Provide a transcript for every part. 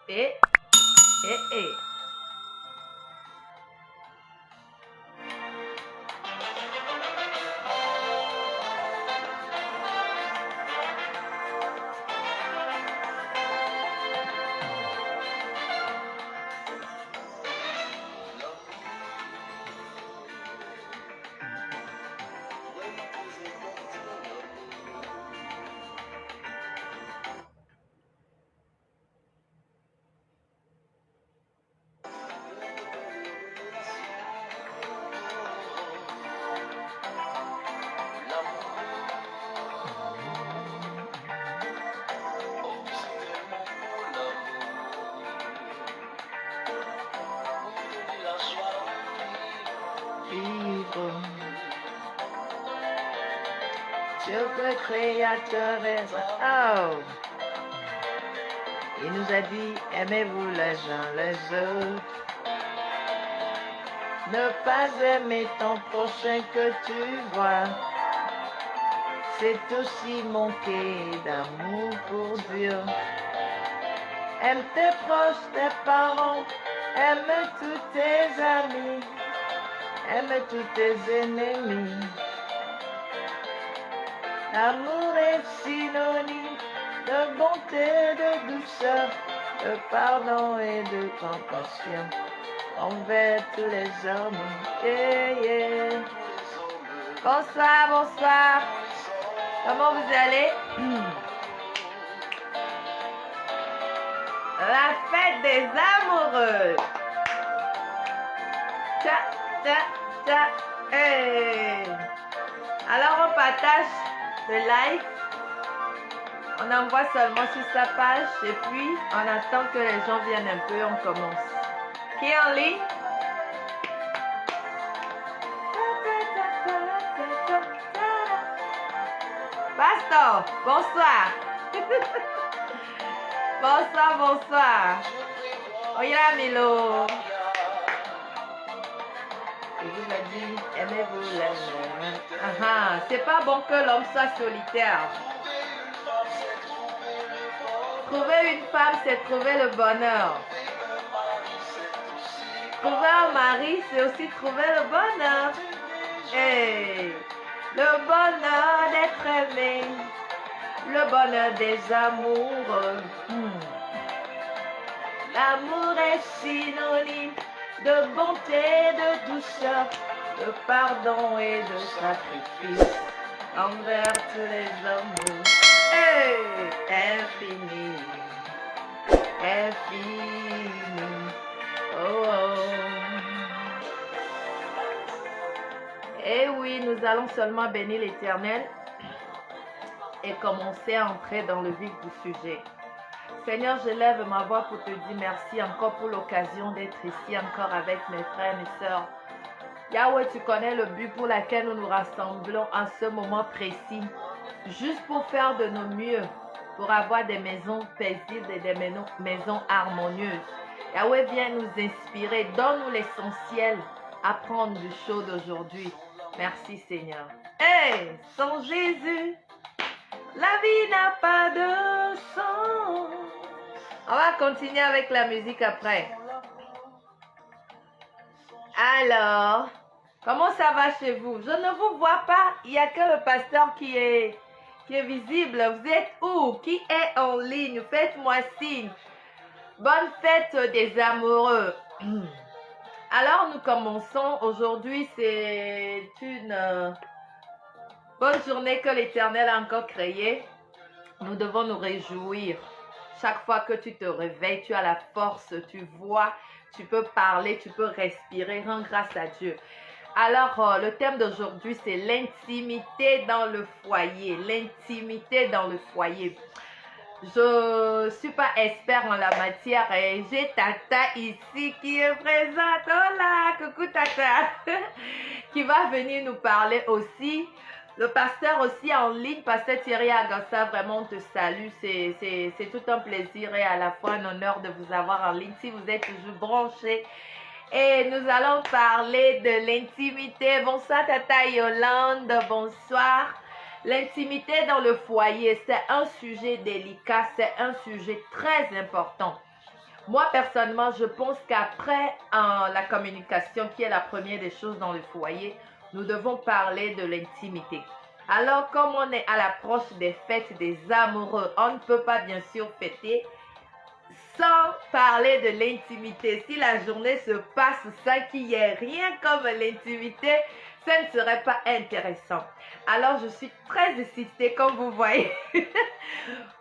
Et, et. Dieu le créateur est... Oh! Il nous a dit, aimez-vous les uns les autres. Ne pas aimer ton prochain que tu vois. C'est aussi manquer d'amour pour Dieu. Aime tes proches, tes parents, aime tous tes amis, aime tous tes ennemis. L'amour est synonyme de bonté, de douceur, de pardon et de compassion envers tous les hommes. Yeah, yeah. Bonsoir, bonsoir. Comment vous allez? La fête des amoureux. Tcha, tcha, tcha. Hey. Alors on partage le live. On envoie seulement sur sa page et puis on attend que les gens viennent un peu, on commence. Qui est en ligne? Pastor, bonsoir. Bonsoir, bonsoir. Oya Milo. Je vous ai dit, aimez-vous l'homme. C'est pas bon que l'homme soit solitaire. Trouver une femme, c'est trouver le bonheur. Trouver un mari, c'est aussi trouver le bonheur. Hey, le bonheur d'être aimé, le bonheur des amoureux. L'amour est synonyme de bonté, de douceur, de pardon et de sacrifice envers tous les hommes. Hey, infini, infini. Oh, oh. Et oui, nous allons seulement bénir l'Éternel et commencer à entrer dans le vif du sujet. Seigneur, je lève ma voix pour te dire merci encore pour l'occasion d'être ici encore avec mes frères et mes sœurs. Yahweh, tu connais le but pour lequel nous nous rassemblons à ce moment précis, juste pour faire de nos mieux, pour avoir des maisons paisibles et des maisons harmonieuses. Yahweh, viens nous inspirer, donne-nous l'essentiel à prendre du chaud d'aujourd'hui. Merci Seigneur. Hey, sans Jésus, la vie n'a pas de sens. On va continuer avec la musique après. Alors, comment ça va chez vous? Je ne vous vois pas. Il n'y a que le pasteur qui est visible. Vous êtes où? Qui est en ligne? Faites-moi signe. Bonne fête des amoureux. Alors, nous commençons. Aujourd'hui, c'est une bonne journée que l'Éternel a encore créée. Nous devons nous réjouir. Chaque fois que tu te réveilles, tu as la force, tu vois, tu peux parler, tu peux respirer. Rends grâce à Dieu. Alors, le thème d'aujourd'hui, c'est l'intimité dans le foyer. L'intimité dans le foyer. Je ne suis pas expert en la matière et j'ai Tata ici qui est présente. Hola, coucou Tata, qui va venir nous parler aussi. Le pasteur aussi en ligne, pasteur Thierry Agassa, vraiment on te salue. C'est tout un plaisir et à la fois un honneur de vous avoir en ligne si vous êtes toujours branchés. Et nous allons parler de l'intimité. Bonsoir Tata Yolande, bonsoir. L'intimité dans le foyer, c'est un sujet délicat, c'est un sujet très important. Moi, personnellement, je pense qu'après la communication, qui est la première des choses dans le foyer, nous devons parler de l'intimité. Alors, comme on est à l'approche des fêtes des amoureux, on ne peut pas bien sûr fêter sans parler de l'intimité. Si la journée se passe sans qu'il y ait rien comme l'intimité, ça ne serait pas intéressant. Alors, je suis très excitée, comme vous voyez,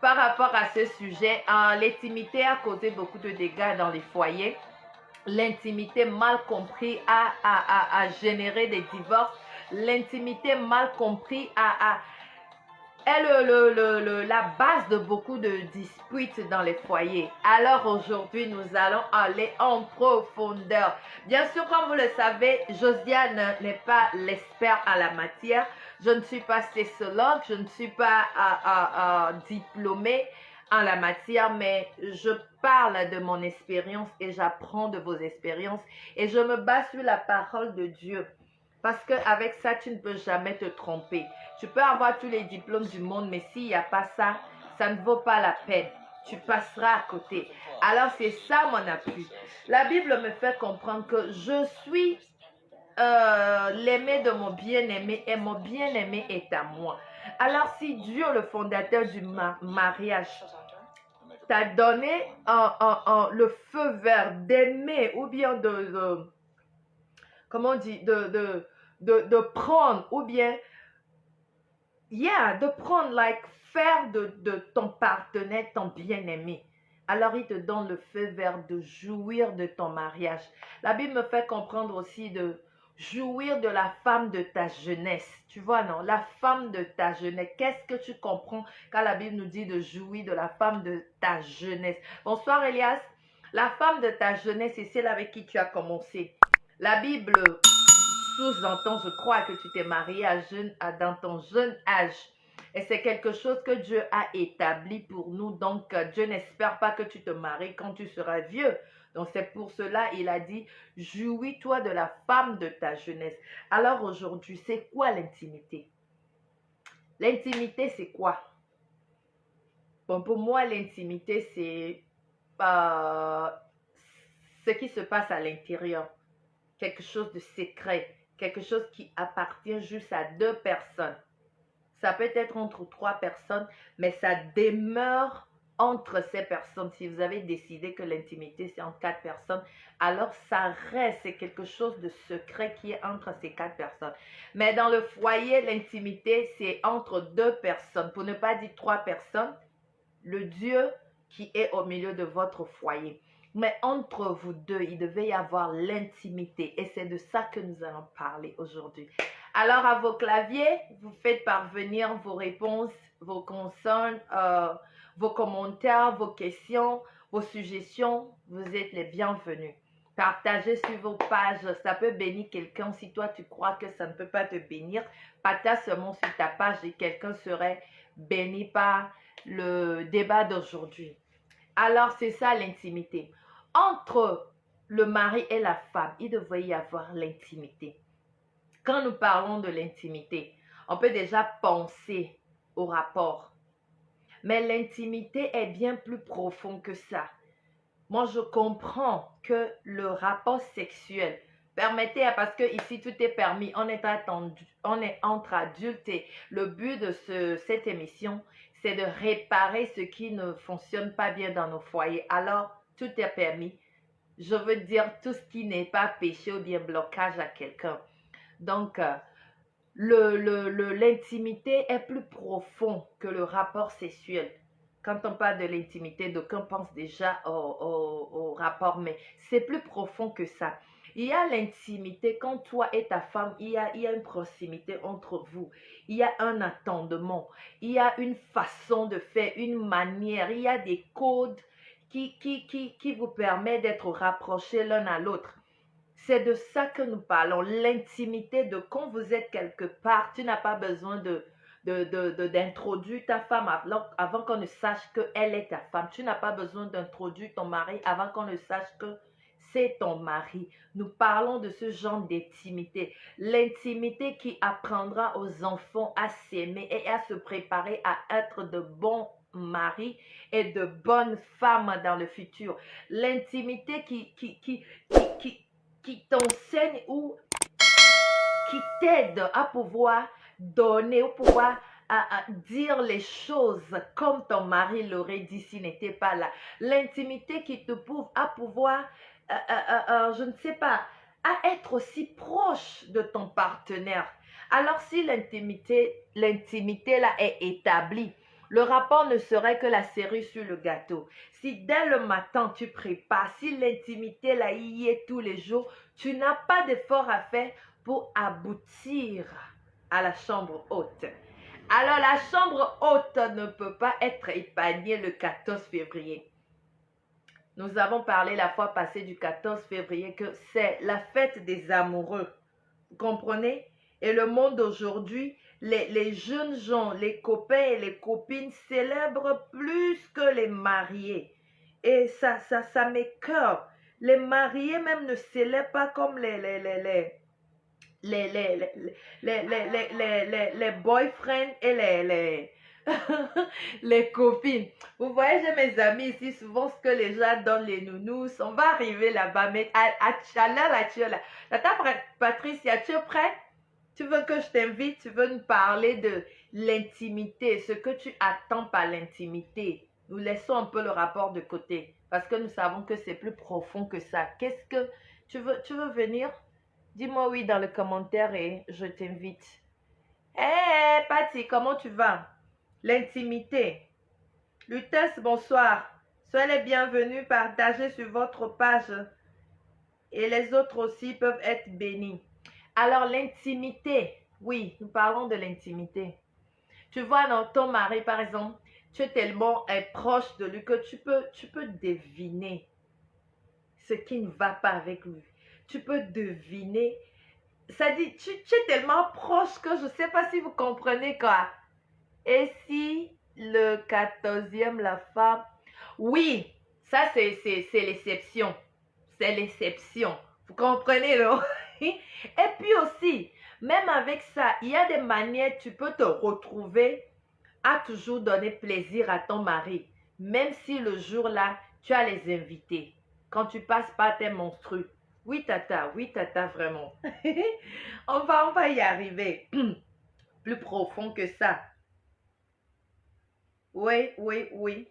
par rapport à ce sujet. L'intimité a causé beaucoup de dégâts dans les foyers. L'intimité mal comprise a généré des divorces. L'intimité mal comprise est la base de beaucoup de disputes dans les foyers. Alors aujourd'hui, nous allons aller en profondeur. Bien sûr, comme vous le savez, Josiane n'est pas l'expert en la matière. Je ne suis pas sexologue, je ne suis pas diplômée en la matière, mais je parle de mon expérience et j'apprends de vos expériences et je me base sur la parole de Dieu. Parce qu'avec ça, tu ne peux jamais te tromper. Tu peux avoir tous les diplômes du monde, mais s'il n'y a pas ça, ça ne vaut pas la peine. Tu passeras à côté. Alors, c'est ça mon appui. La Bible me fait comprendre que je suis l'aimé de mon bien-aimé et mon bien-aimé est à moi. Alors, si Dieu, le fondateur du mariage, t'a donné le feu vert d'aimer ou bien comment on dit, de prendre ou bien, de prendre, faire de ton partenaire ton bien-aimé. Alors, il te donne le feu vert de jouir de ton mariage. La Bible me fait comprendre aussi de jouir de la femme de ta jeunesse. Tu vois, non? La femme de ta jeunesse. Qu'est-ce que tu comprends quand la Bible nous dit de jouir de la femme de ta jeunesse? Bonsoir, Elias. La femme de ta jeunesse, c'est celle avec qui tu as commencé. La Bible sous-entend, je crois, que tu t'es marié dans ton jeune âge. Et c'est quelque chose que Dieu a établi pour nous. Donc, Dieu n'espère pas que tu te maries quand tu seras vieux. Donc, c'est pour cela, il a dit, jouis-toi de la femme de ta jeunesse. Alors, aujourd'hui, c'est quoi l'intimité? L'intimité, c'est quoi? Bon, pour moi, l'intimité, c'est ce qui se passe à l'intérieur. Quelque chose de secret. Quelque chose qui appartient juste à 2 personnes. Ça peut être entre 3 personnes, mais ça demeure entre ces personnes. Si vous avez décidé que l'intimité, c'est entre 4 personnes, alors ça reste, c'est quelque chose de secret qui est entre ces 4 personnes. Mais dans le foyer, l'intimité, c'est entre 2 personnes. Pour ne pas dire 3 personnes, le Dieu qui est au milieu de votre foyer. Mais entre vous deux, il devait y avoir l'intimité. Et c'est de ça que nous allons parler aujourd'hui. Alors, à vos claviers, vous faites parvenir vos réponses, vos concerns, vos commentaires, vos questions, vos suggestions. Vous êtes les bienvenus. Partagez sur vos pages. Ça peut bénir quelqu'un. Si toi, tu crois que ça ne peut pas te bénir, partage seulement sur ta page et quelqu'un serait béni par le débat d'aujourd'hui. Alors, c'est ça l'intimité. Entre le mari et la femme, il devrait y avoir l'intimité. Quand nous parlons de l'intimité, on peut déjà penser au rapport. Mais l'intimité est bien plus profond que ça. Moi, je comprends que le rapport sexuel, permettez, parce que ici tout est permis, on est entre adultes et le but de cette émission, c'est de réparer ce qui ne fonctionne pas bien dans nos foyers. Alors, tout est permis. Je veux dire tout ce qui n'est pas péché ou bien blocage à quelqu'un. Donc, l'intimité est plus profond que le rapport sexuel. Quand on parle de l'intimité, d'aucuns pensent déjà au rapport, mais c'est plus profond que ça. Il y a l'intimité, quand toi et ta femme, il y a une proximité entre vous. Il y a un attendement, il y a une façon de faire, une manière, il y a des codes qui vous permettent d'être rapprochés l'un à l'autre. C'est de ça que nous parlons, l'intimité de quand vous êtes quelque part, tu n'as pas besoin d'introduire ta femme avant qu'on ne sache qu'elle est ta femme. Tu n'as pas besoin d'introduire ton mari avant qu'on ne sache que c'est ton mari. Nous parlons de ce genre d'intimité. L'intimité qui apprendra aux enfants à s'aimer et à se préparer à être de bons mari et de bonnes femmes dans le futur. L'intimité qui t'enseigne ou qui t'aide à pouvoir donner, au pouvoir à dire les choses comme ton mari l'aurait dit s'il n'était pas là. L'intimité qui te prouve à pouvoir, je ne sais pas, à être aussi proche de ton partenaire. Alors si l'intimité là est établie, le rapport ne serait que la cerise sur le gâteau. Si dès le matin tu prépares, si l'intimité là y est tous les jours, tu n'as pas d'effort à faire pour aboutir à la chambre haute. Alors la chambre haute ne peut pas être épargnée le 14 février. Nous avons parlé la fois passée du 14 février que c'est la fête des amoureux. Vous comprenez? Et le monde aujourd'hui, les jeunes gens, les copains et les copines célèbrent plus que les mariés. Et ça m'écoeure. Les mariés même ne célèbrent pas comme les boyfriends et les copines. Vous voyez, j'ai mes amis ici, souvent ce que les gens donnent les nounous, on va arriver là-bas, mais à l'heure actuelle, Patricia, tu es prête? Tu veux que je t'invite? Tu veux nous parler de l'intimité, ce que tu attends par l'intimité? Nous laissons un peu le rapport de côté, parce que nous savons que c'est plus profond que ça. Qu'est-ce que tu veux venir? Dis-moi oui dans le commentaire et je t'invite. Hé, Patty, comment tu vas? L'intimité. Lutès, bonsoir. Soyez les bienvenus, partagez sur votre page. Et les autres aussi peuvent être bénis. Alors, l'intimité. Oui, nous parlons de l'intimité. Tu vois, dans ton mari, par exemple, tu es tellement proche de lui que tu peux deviner ce qui ne va pas avec lui. Tu peux deviner. Ça dit, tu es tellement proche que je ne sais pas si vous comprenez quoi. Et si le 14e, la femme... Oui, ça c'est l'exception. C'est l'exception. Vous comprenez, non? Et puis aussi, même avec ça, il y a des manières, tu peux te retrouver à toujours donner plaisir à ton mari. Même si le jour-là, tu as les invités. Quand tu passes par tes monstrueux. Oui, tata, vraiment. on va y arriver. Plus profond que ça. Oui.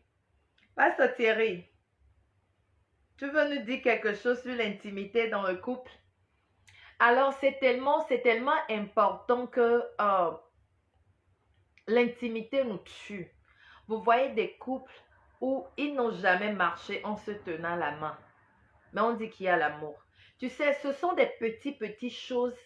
Pasteur Thierry, tu veux nous dire quelque chose sur l'intimité dans le couple? Alors, c'est tellement important que l'intimité nous tue. Vous voyez des couples où ils n'ont jamais marché en se tenant la main. Mais on dit qu'il y a l'amour. Tu sais, ce sont des petites choses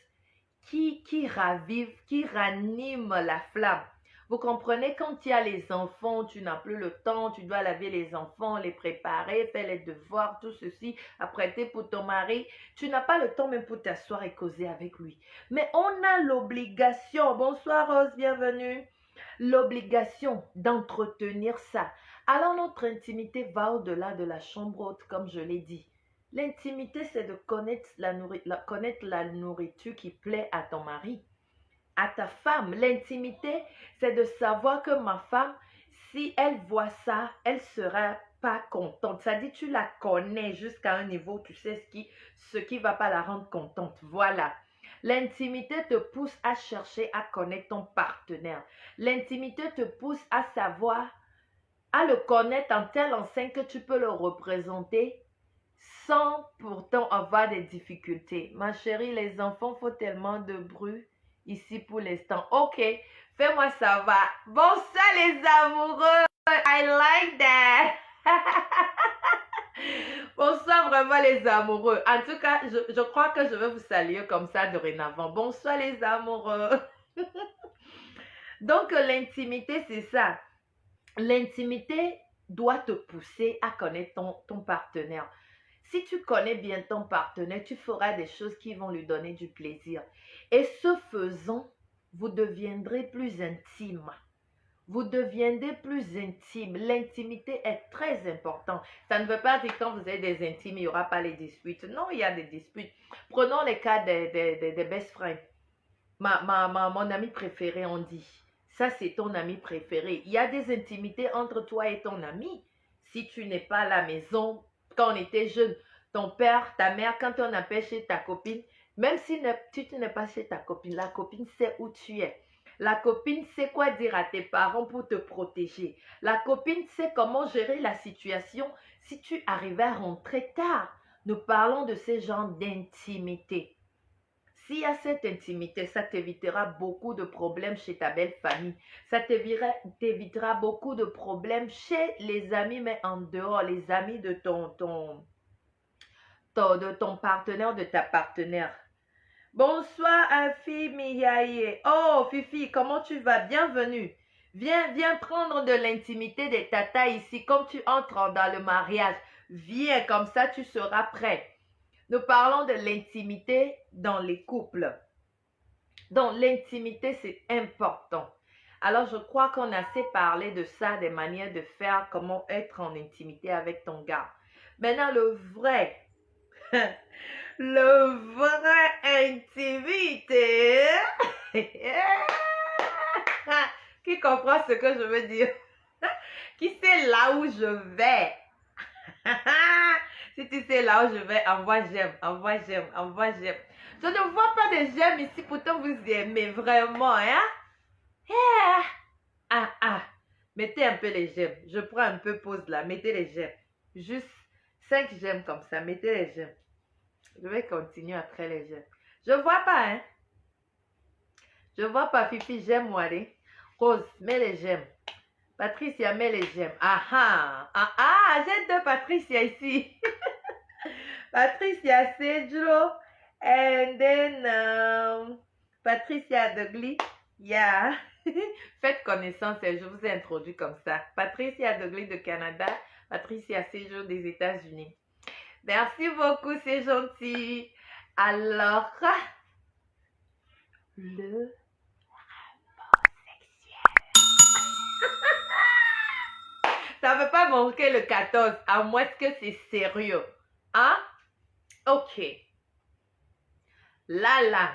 qui ravivent, qui raniment la flamme. Vous comprenez, quand tu as les enfants, tu n'as plus le temps, tu dois laver les enfants, les préparer, faire les devoirs, tout ceci, apprêter pour ton mari. Tu n'as pas le temps même pour t'asseoir et causer avec lui. Mais on a l'obligation, bonsoir Rose, bienvenue, l'obligation d'entretenir ça. Alors notre intimité va au-delà de la chambre haute, comme je l'ai dit. L'intimité, c'est de connaître la nourriture qui plaît à ton mari, à ta femme. L'intimité, c'est de savoir que ma femme, si elle voit ça, elle sera pas contente. Ça dit, tu la connais jusqu'à un niveau, tu sais ce qui va pas la rendre contente. Voilà. L'intimité te pousse à chercher à connaître ton partenaire. L'intimité te pousse à savoir, à le connaître en telle enseigne que tu peux le représenter sans pourtant avoir des difficultés. Ma chérie, les enfants font tellement de bruit ici pour l'instant. Ok, fais-moi savoir. Bonsoir les amoureux. I like that. Bonsoir vraiment les amoureux. En tout cas, je crois que je vais vous saluer comme ça dorénavant. Bonsoir les amoureux. Donc, l'intimité, c'est ça. L'intimité doit te pousser à connaître ton partenaire. Si tu connais bien ton partenaire, tu feras des choses qui vont lui donner du plaisir. Et ce faisant, vous deviendrez plus intime. Vous deviendrez plus intime. L'intimité est très importante. Ça ne veut pas dire que quand vous êtes des intimes, il n'y aura pas les disputes. Non, il y a des disputes. Prenons les cas des best friends. Mon ami préféré, on dit. Ça, c'est ton ami préféré. Il y a des intimités entre toi et ton ami. Si tu n'es pas à la maison, quand on était jeune, ton père, ta mère, quand on appelle chez ta copine, même si tu n'es pas chez ta copine, la copine sait où tu es. La copine sait quoi dire à tes parents pour te protéger. La copine sait comment gérer la situation si tu arrivais à rentrer tard. Nous parlons de ces genres d'intimité. S'il y a cette intimité, ça t'évitera beaucoup de problèmes chez ta belle famille. Ça t'évitera beaucoup de problèmes chez les amis, mais en dehors, les amis de ton partenaire, de ta partenaire. Bonsoir, Afi Miyaye. Oh, Fifi, comment tu vas? Bienvenue. Viens prendre de l'intimité des tatas ici, comme tu entres dans le mariage. Viens, comme ça, tu seras prêt. Nous parlons de l'intimité dans les couples. Donc, l'intimité, c'est important. Alors, je crois qu'on a assez parlé de ça, des manières de faire, comment être en intimité avec ton gars. Maintenant, le vrai intimité. Qui comprend ce que je veux dire? Qui sait là où je vais? Si tu sais là où je vais, envoie j'aime, envoie j'aime, envoie j'aime. Je ne vois pas de j'aime ici, pourtant vous aimez vraiment, hein? Mettez un peu les j'aime. Je prends un peu pause là, mettez les j'aime. Juste 5 j'aime comme ça, mettez les j'aime. Je vais continuer après les j'aime. Je vois pas, hein? Je vois pas, Fifi, j'aime moi, allez. Rose, mets les j'aime. Patricia, mets les j'aime. J'ai deux Patricia ici. Patricia Cedro, and then Patricia Degli. Yeah. Faites connaissance, je vous ai introduit comme ça. Patricia Degli de Canada, Patricia Cedro des États-Unis. Merci beaucoup, c'est gentil. Alors, le rapport sexuel. Ça ne veut pas manquer le 14, à moins que c'est sérieux. Hein? Ok. Là,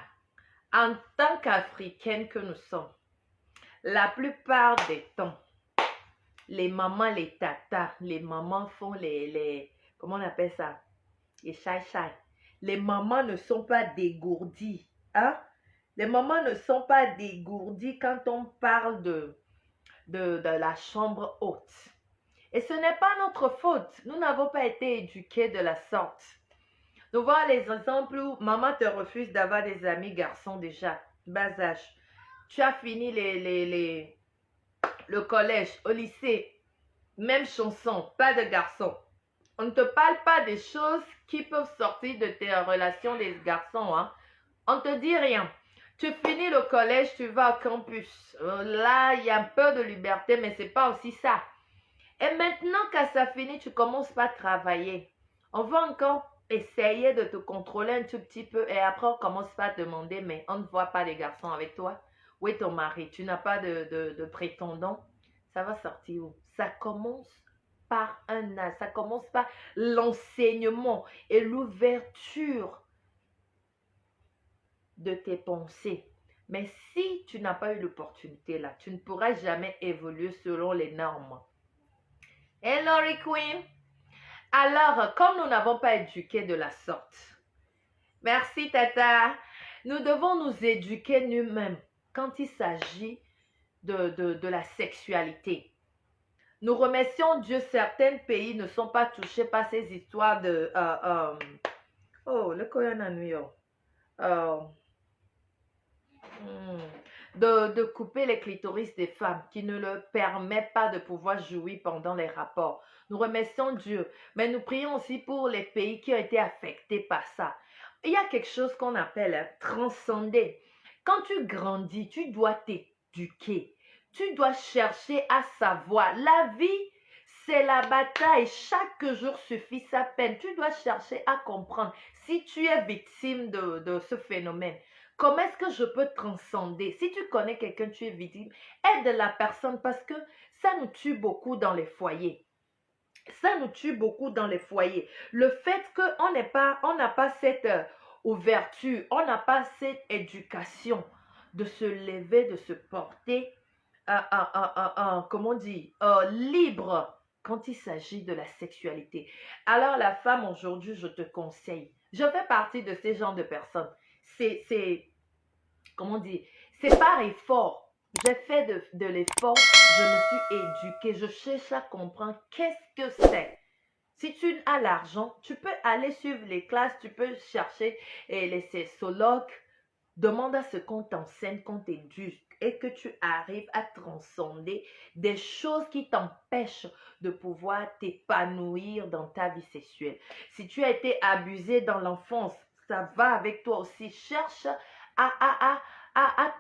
en tant qu'Africaine que nous sommes, la plupart des temps, les mamans, les tatas, les mamans font comment on appelle ça? Les chai-chai. Les mamans ne sont pas dégourdies. Hein? Les mamans ne sont pas dégourdies quand on parle de la chambre haute. Et ce n'est pas notre faute. Nous n'avons pas été éduqués de la sorte. Nous voyons les exemples où maman te refuse d'avoir des amis garçons déjà, bas âge. Tu as fini le collège, au lycée, même chanson, pas de garçons. On ne te parle pas des choses qui peuvent sortir de tes relations des garçons. Hein? On ne te dit rien. Tu finis le collège, tu vas au campus. Là, il y a un peu de liberté, mais ce n'est pas aussi ça. Et maintenant, quand ça finit, tu commences pas à travailler. On va encore essayer de te contrôler un tout petit peu et après, on commence pas à demander, mais on ne voit pas les garçons avec toi. Où est ton mari? Tu n'as pas de prétendant. Ça va sortir où? Ça commence par ça commence par l'enseignement et l'ouverture de tes pensées. Mais si tu n'as pas eu l'opportunité là, tu ne pourras jamais évoluer selon les normes. Hello, Queen. Alors, comme nous n'avons pas éduqué de la sorte, merci Tata, nous devons nous éduquer nous-mêmes quand il s'agit de la sexualité. Nous remercions Dieu, certains pays ne sont pas touchés par ces histoires de... le Koyan à New York. De couper les clitoris des femmes qui ne leur permet pas de pouvoir jouir pendant les rapports. Nous remercions Dieu, mais nous prions aussi pour les pays qui ont été affectés par ça. Il y a quelque chose qu'on appelle transcender. Quand tu grandis, tu dois t'éduquer. Tu dois chercher à savoir. La vie, c'est la bataille. Chaque jour suffit sa peine. Tu dois chercher à comprendre si tu es victime de ce phénomène. Comment est-ce que je peux transcender? Si tu connais quelqu'un, tu es victime, aide la personne parce que ça nous tue beaucoup dans les foyers. Ça nous tue beaucoup dans les foyers. Le fait qu'on n'a pas cette ouverture, on n'a pas cette éducation de se lever, de se porter, comment on dit, libre quand il s'agit de la sexualité. Alors la femme aujourd'hui, je te conseille, je fais partie de ces genres de personnes. C'est comment dire, c'est par effort. J'ai fait de l'effort, je me suis éduquée, je cherche à comprendre qu'est-ce que c'est. Si tu as l'argent, tu peux aller suivre les classes, tu peux chercher les sexologues. Demande à ce qu'on t'enseigne, qu'on t'éduque et que tu arrives à transcender des choses qui t'empêchent de pouvoir t'épanouir dans ta vie sexuelle. Si tu as été abusé dans l'enfance, ça va avec toi aussi. Cherche à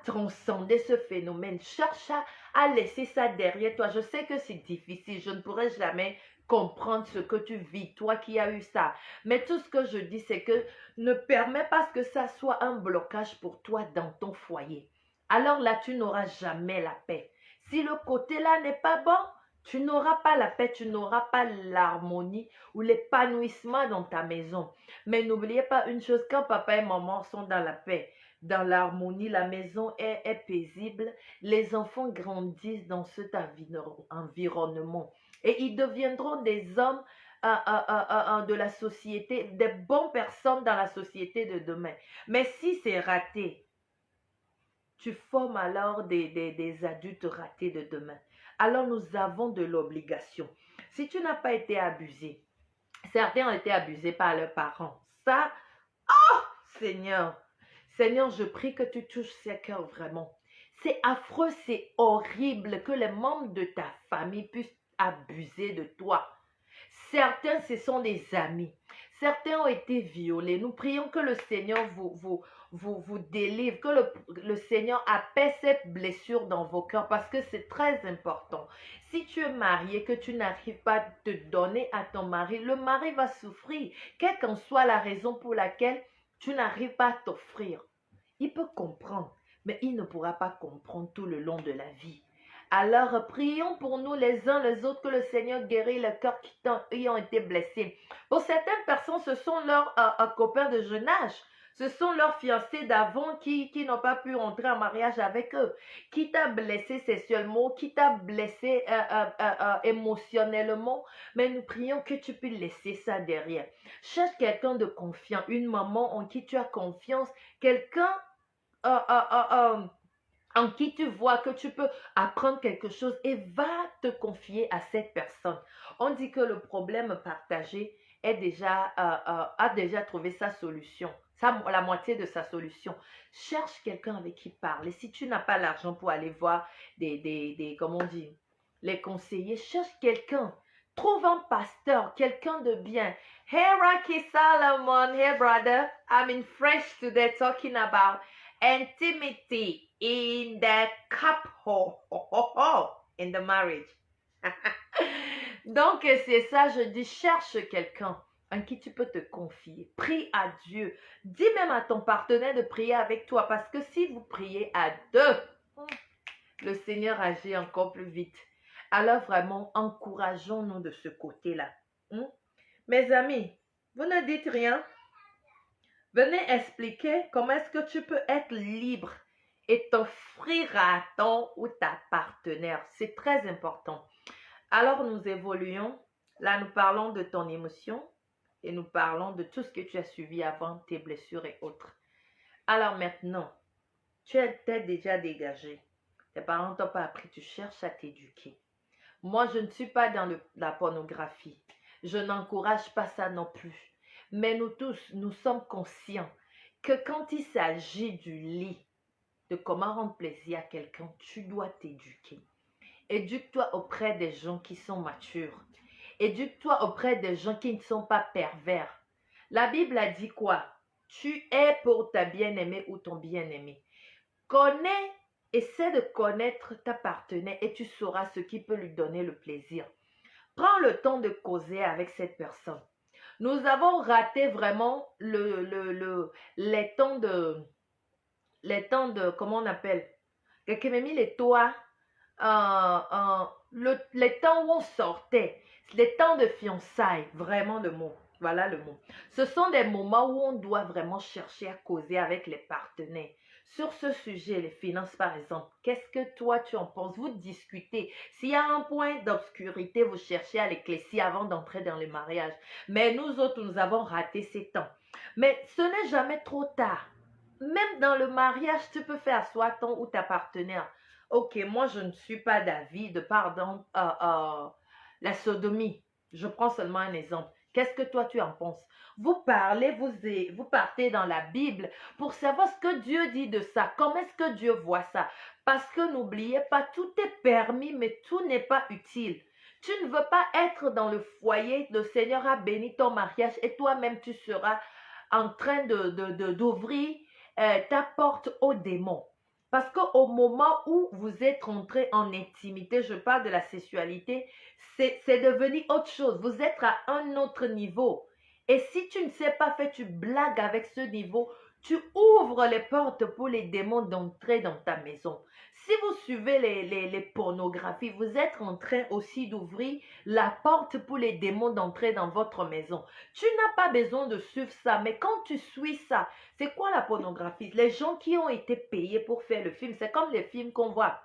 transcender ce phénomène. Cherche à laisser ça derrière toi. Je sais que c'est difficile. Je ne pourrai jamais comprendre ce que tu vis, toi qui as eu ça. Mais tout ce que je dis, c'est que ne permets pas que ça soit un blocage pour toi dans ton foyer. Alors là, tu n'auras jamais la paix. Si le côté là n'est pas bon, tu n'auras pas la paix, tu n'auras pas l'harmonie ou l'épanouissement dans ta maison. Mais n'oubliez pas une chose, quand papa et maman sont dans la paix, dans l'harmonie, la maison est paisible, les enfants grandissent dans cet environnement et ils deviendront des hommes de la société, des bonnes personnes dans la société de demain. Mais si c'est raté, tu formes alors des adultes ratés de demain. Alors nous avons de l'obligation. Si tu n'as pas été abusé, certains ont été abusés par leurs parents. Ça, Seigneur, Seigneur, je prie que tu touches ces cœurs vraiment. C'est affreux, c'est horrible que les membres de ta famille puissent abuser de toi. Certains, ce sont des amis. Certains ont été violés. Nous prions que le Seigneur vous délivre, que le Seigneur apaise ces blessures dans vos cœurs parce que c'est très important. Si tu es marié, que tu n'arrives pas à te donner à ton mari, le mari va souffrir, quelle qu'en soit la raison pour laquelle tu n'arrives pas à t'offrir. Il peut comprendre, mais il ne pourra pas comprendre tout le long de la vie. Alors, prions pour nous les uns les autres que le Seigneur guérit les cœurs qui ont été blessés. Pour certaines personnes, ce sont leurs copains de jeune âge. Ce sont leurs fiancés d'avant qui n'ont pas pu entrer en mariage avec eux. Qui t'a blessé sexuellement, qui t'a blessé émotionnellement. Mais nous prions que tu puisses laisser ça derrière. Cherche quelqu'un de confiant, une maman en qui tu as confiance, quelqu'un euh, euh, euh, euh, en qui tu vois que tu peux apprendre quelque chose et va te confier à cette personne. On dit que le problème partagé a déjà trouvé sa solution, la moitié de sa solution. Cherche quelqu'un avec qui parler. Si tu n'as pas l'argent pour aller voir comment on dit, les conseillers, cherche quelqu'un. Trouve un pasteur, quelqu'un de bien. Hey, Rocky Solomon, hey, brother. I'm in French today talking about intimacy in the couple, in the marriage. Donc, c'est ça, je dis, cherche quelqu'un en qui tu peux te confier. Prie à Dieu. Dis même à ton partenaire de prier avec toi parce que si vous priez à deux, le Seigneur agit encore plus vite. Alors vraiment, encourageons-nous de ce côté-là. Mes amis, vous ne dites rien. Venez expliquer comment est-ce que tu peux être libre et t'offrir à ton ou ta partenaire. C'est très important. Alors nous évoluons. Là, nous parlons de ton émotion et nous parlons de tout ce que tu as suivi avant, tes blessures et autres. Alors maintenant, tu t'es déjà dégagé. Tes parents ne t'ont pas appris, tu cherches à t'éduquer. Moi, je ne suis pas dans la pornographie. Je n'encourage pas ça non plus. Mais nous tous, nous sommes conscients que quand il s'agit du lit, de comment rendre plaisir à quelqu'un, tu dois t'éduquer. Éduque-toi auprès des gens qui sont matures. Éduque-toi auprès des gens qui ne sont pas pervers. La Bible a dit quoi? Tu es pour ta bien-aimée ou ton bien-aimé. Connais, essaie de connaître ta partenaire et tu sauras ce qui peut lui donner le plaisir. Prends le temps de causer avec cette personne. Nous avons raté vraiment les temps de, comment on appelle? Quelqu'un m'a mis les toits, les temps où on sortait, les temps de fiançailles, vraiment le mot. Voilà le mot. Ce sont des moments où on doit vraiment chercher à causer avec les partenaires. Sur ce sujet, les finances par exemple, qu'est-ce que toi tu en penses? Vous discutez. S'il y a un point d'obscurité, vous cherchez à l'éclaircir avant d'entrer dans le mariage. Mais nous autres, nous avons raté ces temps. Mais ce n'est jamais trop tard. Même dans le mariage, tu peux faire asseoir ton ou ta partenaire. Ok, moi je ne suis pas d'avis de pardon, la sodomie. Je prends seulement un exemple. Qu'est-ce que toi tu en penses? Vous parlez, vous partez dans la Bible pour savoir ce que Dieu dit de ça. Comment est-ce que Dieu voit ça? Parce que n'oubliez pas, tout est permis, mais tout n'est pas utile. Tu ne veux pas être dans le foyer, le Seigneur a béni ton mariage et toi-même tu seras en train d'ouvrir ta porte aux démons. Parce qu'au moment où vous êtes entré en intimité, je parle de la sexualité, c'est devenu autre chose. Vous êtes à un autre niveau. Et si tu ne sais pas faire, tu blagues avec ce niveau, tu ouvres les portes pour les démons d'entrer dans ta maison. Si vous suivez les pornographies, vous êtes en train aussi d'ouvrir la porte pour les démons d'entrer dans votre maison. Tu n'as pas besoin de suivre ça, mais quand tu suis ça, c'est quoi la pornographie? Les gens qui ont été payés pour faire le film, c'est comme les films qu'on voit.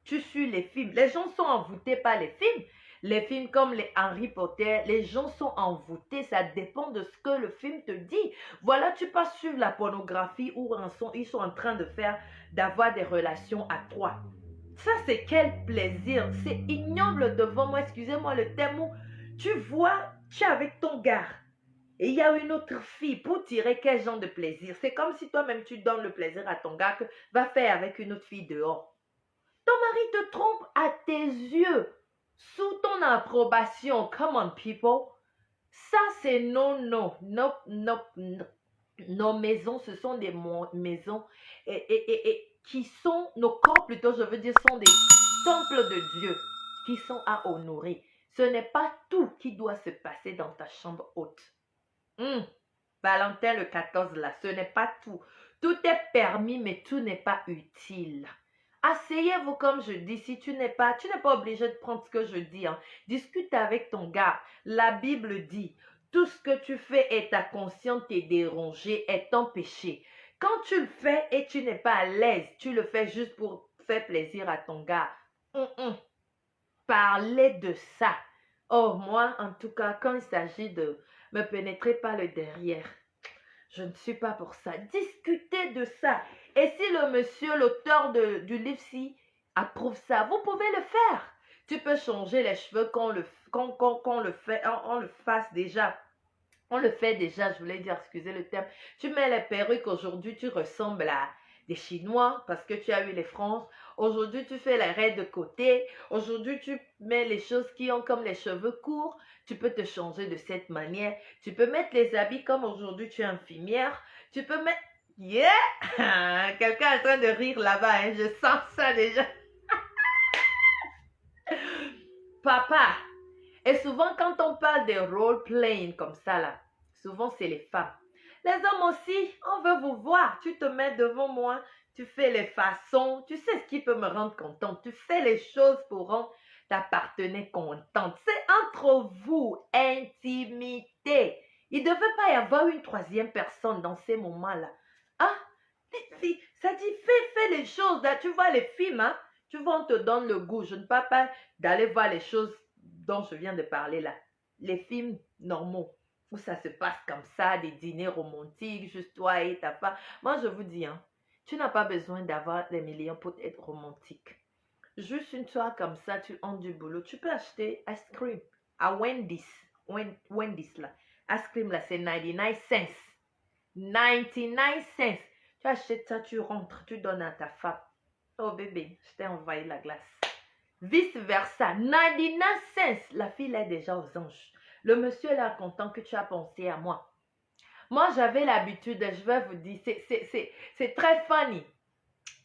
Tu suis les films. Les gens sont envoûtés par les films. Les films comme les Harry Potter, les gens sont envoûtés. Ça dépend de ce que le film te dit. Voilà, tu peux suivre la pornographie où ils sont en train d'avoir des relations à trois. Ça, c'est quel plaisir. C'est ignoble devant moi. Excusez-moi le terme où tu vois, tu es avec ton gars. Et il y a une autre fille pour tirer quel genre de plaisir. C'est comme si toi-même tu donnes le plaisir à ton gars que va faire avec une autre fille dehors. Ton mari te trompe à tes yeux, sous ton approbation. Come on, people. Ça, c'est non, non. Nos maisons, ce sont des maisons qui sont, nos corps plutôt, je veux dire, sont des temples de Dieu qui sont à honorer. Ce n'est pas tout qui doit se passer dans ta chambre haute. Valentin le 14 là, ce n'est pas tout. Tout est permis, mais tout n'est pas utile. Asseyez-vous comme je dis, si tu n'es pas obligé de prendre ce que je dis. Discute avec ton gars. La Bible dit, tout ce que tu fais et ta conscience t'est dérangée est ton péché. Quand tu le fais et tu n'es pas à l'aise, tu le fais juste pour faire plaisir à ton gars. Parlez de ça. Oh, moi, en tout cas, quand il s'agit de me pénétrer par le derrière, je ne suis pas pour ça. Discutez de ça. Et si le monsieur, l'auteur du livre-ci, approuve ça, vous pouvez le faire. Tu peux changer les cheveux qu'on le fasse déjà. On le fait déjà, je voulais dire, excusez le terme. Tu mets les perruques aujourd'hui, tu ressembles à des Chinois parce que tu as eu les franges. Aujourd'hui, tu fais les raies de côté. Aujourd'hui, tu mets les choses qui ont comme les cheveux courts. Tu peux te changer de cette manière. Tu peux mettre les habits comme aujourd'hui, tu es infirmière. Tu peux mettre... Yeah! Quelqu'un est en train de rire là-bas, hein? Je sens ça déjà. Papa! Et souvent, quand on parle de role-playing comme ça, là, souvent, c'est les femmes. Les hommes aussi, on veut vous voir. Tu te mets devant moi, tu fais les façons. Tu sais ce qui peut me rendre contente. Tu fais les choses pour rendre ta partenaire contente. C'est entre vous, intimité. Il ne devait pas y avoir une troisième personne dans ces moments-là. Ah, ça dit, fais les choses. Là. Tu vois les films, hein? Tu vois, on te donne le goût. Je ne parle pas d'aller voir les choses dont je viens de parler là. Les films normaux, où ça se passe comme ça, des dîners romantiques, juste toi et ta femme. Moi, je vous dis, tu n'as pas besoin d'avoir des millions pour être romantique. Juste une soirée comme ça, tu entres du boulot, tu peux acheter ice cream à Wendy's. Wendy's là. Ice cream là, c'est 99 cents. 99 cents. Tu achètes ça, tu rentres, tu donnes à ta femme. Oh bébé, je t'ai envoyé la glace. Vice versa, 99 cents, la fille est déjà aux anges. Le monsieur est là content que tu as pensé à moi. Moi, j'avais l'habitude, je vais vous dire, c'est très funny.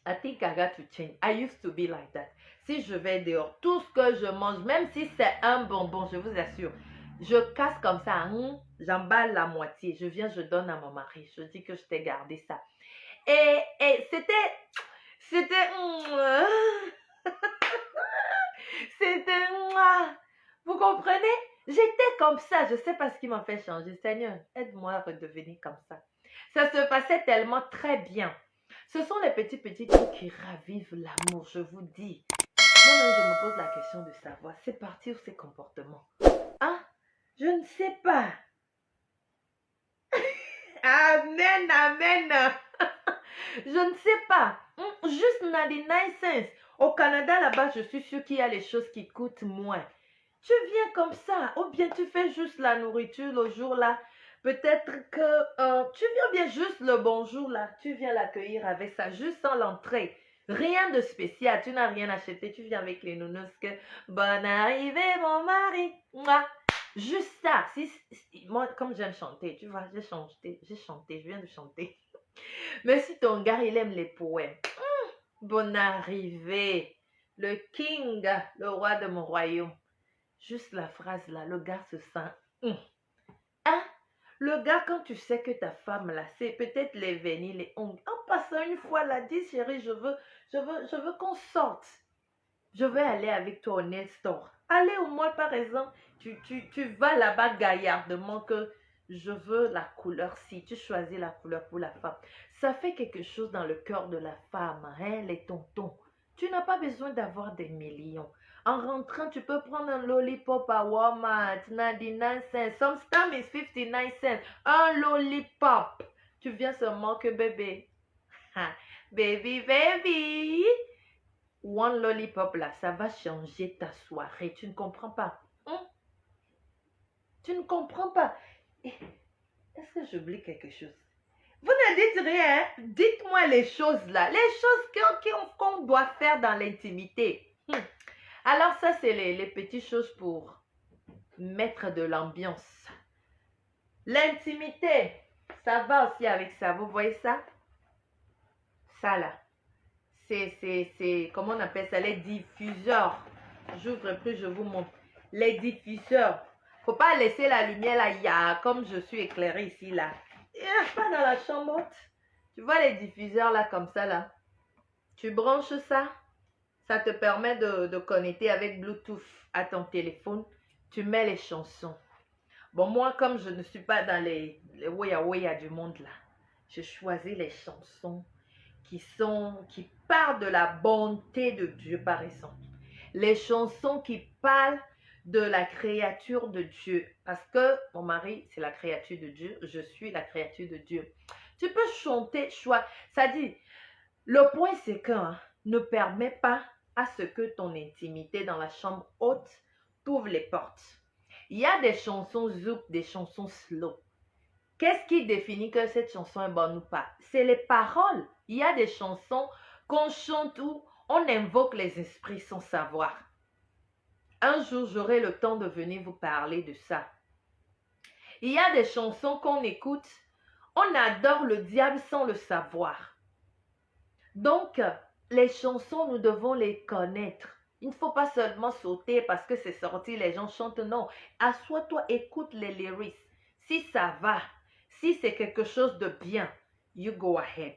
I think I got to change. I used to be like that. Si je vais dehors, tout ce que je mange, même si c'est un bonbon, je vous assure, je casse comme ça, j'emballe la moitié, je viens, je donne à mon mari, je dis que je t'ai gardé ça. Et c'était... C'était moi. Vous comprenez? J'étais comme ça. Je ne sais pas ce qui m'a fait changer. Seigneur, aide-moi à redevenir comme ça. Ça se passait tellement très bien. Ce sont les petits trucs qui ravivent l'amour, je vous dis. Moi-même, je me pose la question de savoir, c'est partir ces comportements. Hein? Je ne sais pas. Amen, amen. Je ne sais pas. Juste Nadine Nice. Au Canada, là-bas, je suis sûre qu'il y a les choses qui coûtent moins. Tu viens comme ça, ou bien tu fais juste la nourriture le jour là. Peut-être que tu viens bien juste le bonjour là. Tu viens l'accueillir avec ça, juste sans l'entrée. Rien de spécial, tu n'as rien acheté. Tu viens avec les nounous que bonne arrivée mon mari. Mouah. Juste ça. Moi, comme j'aime chanter, tu vois, j'ai chanté, je viens de chanter. Mais si ton gars, il aime les poèmes. Bonne arrivée. Le king, le roi de mon royaume. Juste la phrase là, le gars se sent. Hein? Le gars, quand tu sais que ta femme là, c'est peut-être les vernis, les ongles. En passant une fois là, dis chérie, je veux qu'on sorte. Je vais aller avec toi au nail store. Allez au moins par exemple, tu vas là-bas gaillardement que je veux la couleur si tu choisis la couleur pour la femme. Ça fait quelque chose dans le cœur de la femme, hein, les tontons. Tu n'as pas besoin d'avoir des millions. En rentrant, tu peux prendre un lollipop à Walmart, 99 cents. Sometimes it's 59 cents. Un lollipop. Tu viens seulement que bébé. Baby, baby. One lollipop là, ça va changer ta soirée. Tu ne comprends pas. Tu ne comprends pas. Est-ce que j'oublie quelque chose? Vous ne dites rien. Dites-moi les choses là. Les choses qu'on doit faire dans l'intimité. Alors ça, c'est les petites choses pour mettre de l'ambiance. L'intimité, ça va aussi avec ça. Vous voyez ça? Ça là. C'est, comment on appelle ça? Les diffuseurs. J'ouvre plus, je vous montre. Les diffuseurs. Faut pas laisser la lumière là. Il y a, comme je suis éclairée ici là. Pas dans la chambre haute. Tu vois les diffuseurs là, comme ça là. Tu branches ça. Ça te permet de connecter avec Bluetooth à ton téléphone. Tu mets les chansons. Bon, moi, comme je ne suis pas dans les Waya du monde là, je choisis les chansons qui parlent de la bonté de Dieu, par exemple. Les chansons qui parlent de la créature de Dieu. Parce que mon mari, c'est la créature de Dieu. Je suis la créature de Dieu. Tu peux chanter, ça dit, le point c'est que ne permet pas à ce que ton intimité dans la chambre haute t'ouvre les portes. Il y a des chansons zouk, des chansons slow. Qu'est-ce qui définit que cette chanson est bonne ou pas? C'est les paroles. Il y a des chansons qu'on chante où on invoque les esprits sans savoir. Un jour, j'aurai le temps de venir vous parler de ça. Il y a des chansons qu'on écoute, on adore le diable sans le savoir. Donc, les chansons, nous devons les connaître. Il ne faut pas seulement sauter parce que c'est sorti, les gens chantent. Non, assois-toi, écoute les lyrics. Si ça va, si c'est quelque chose de bien, you go ahead.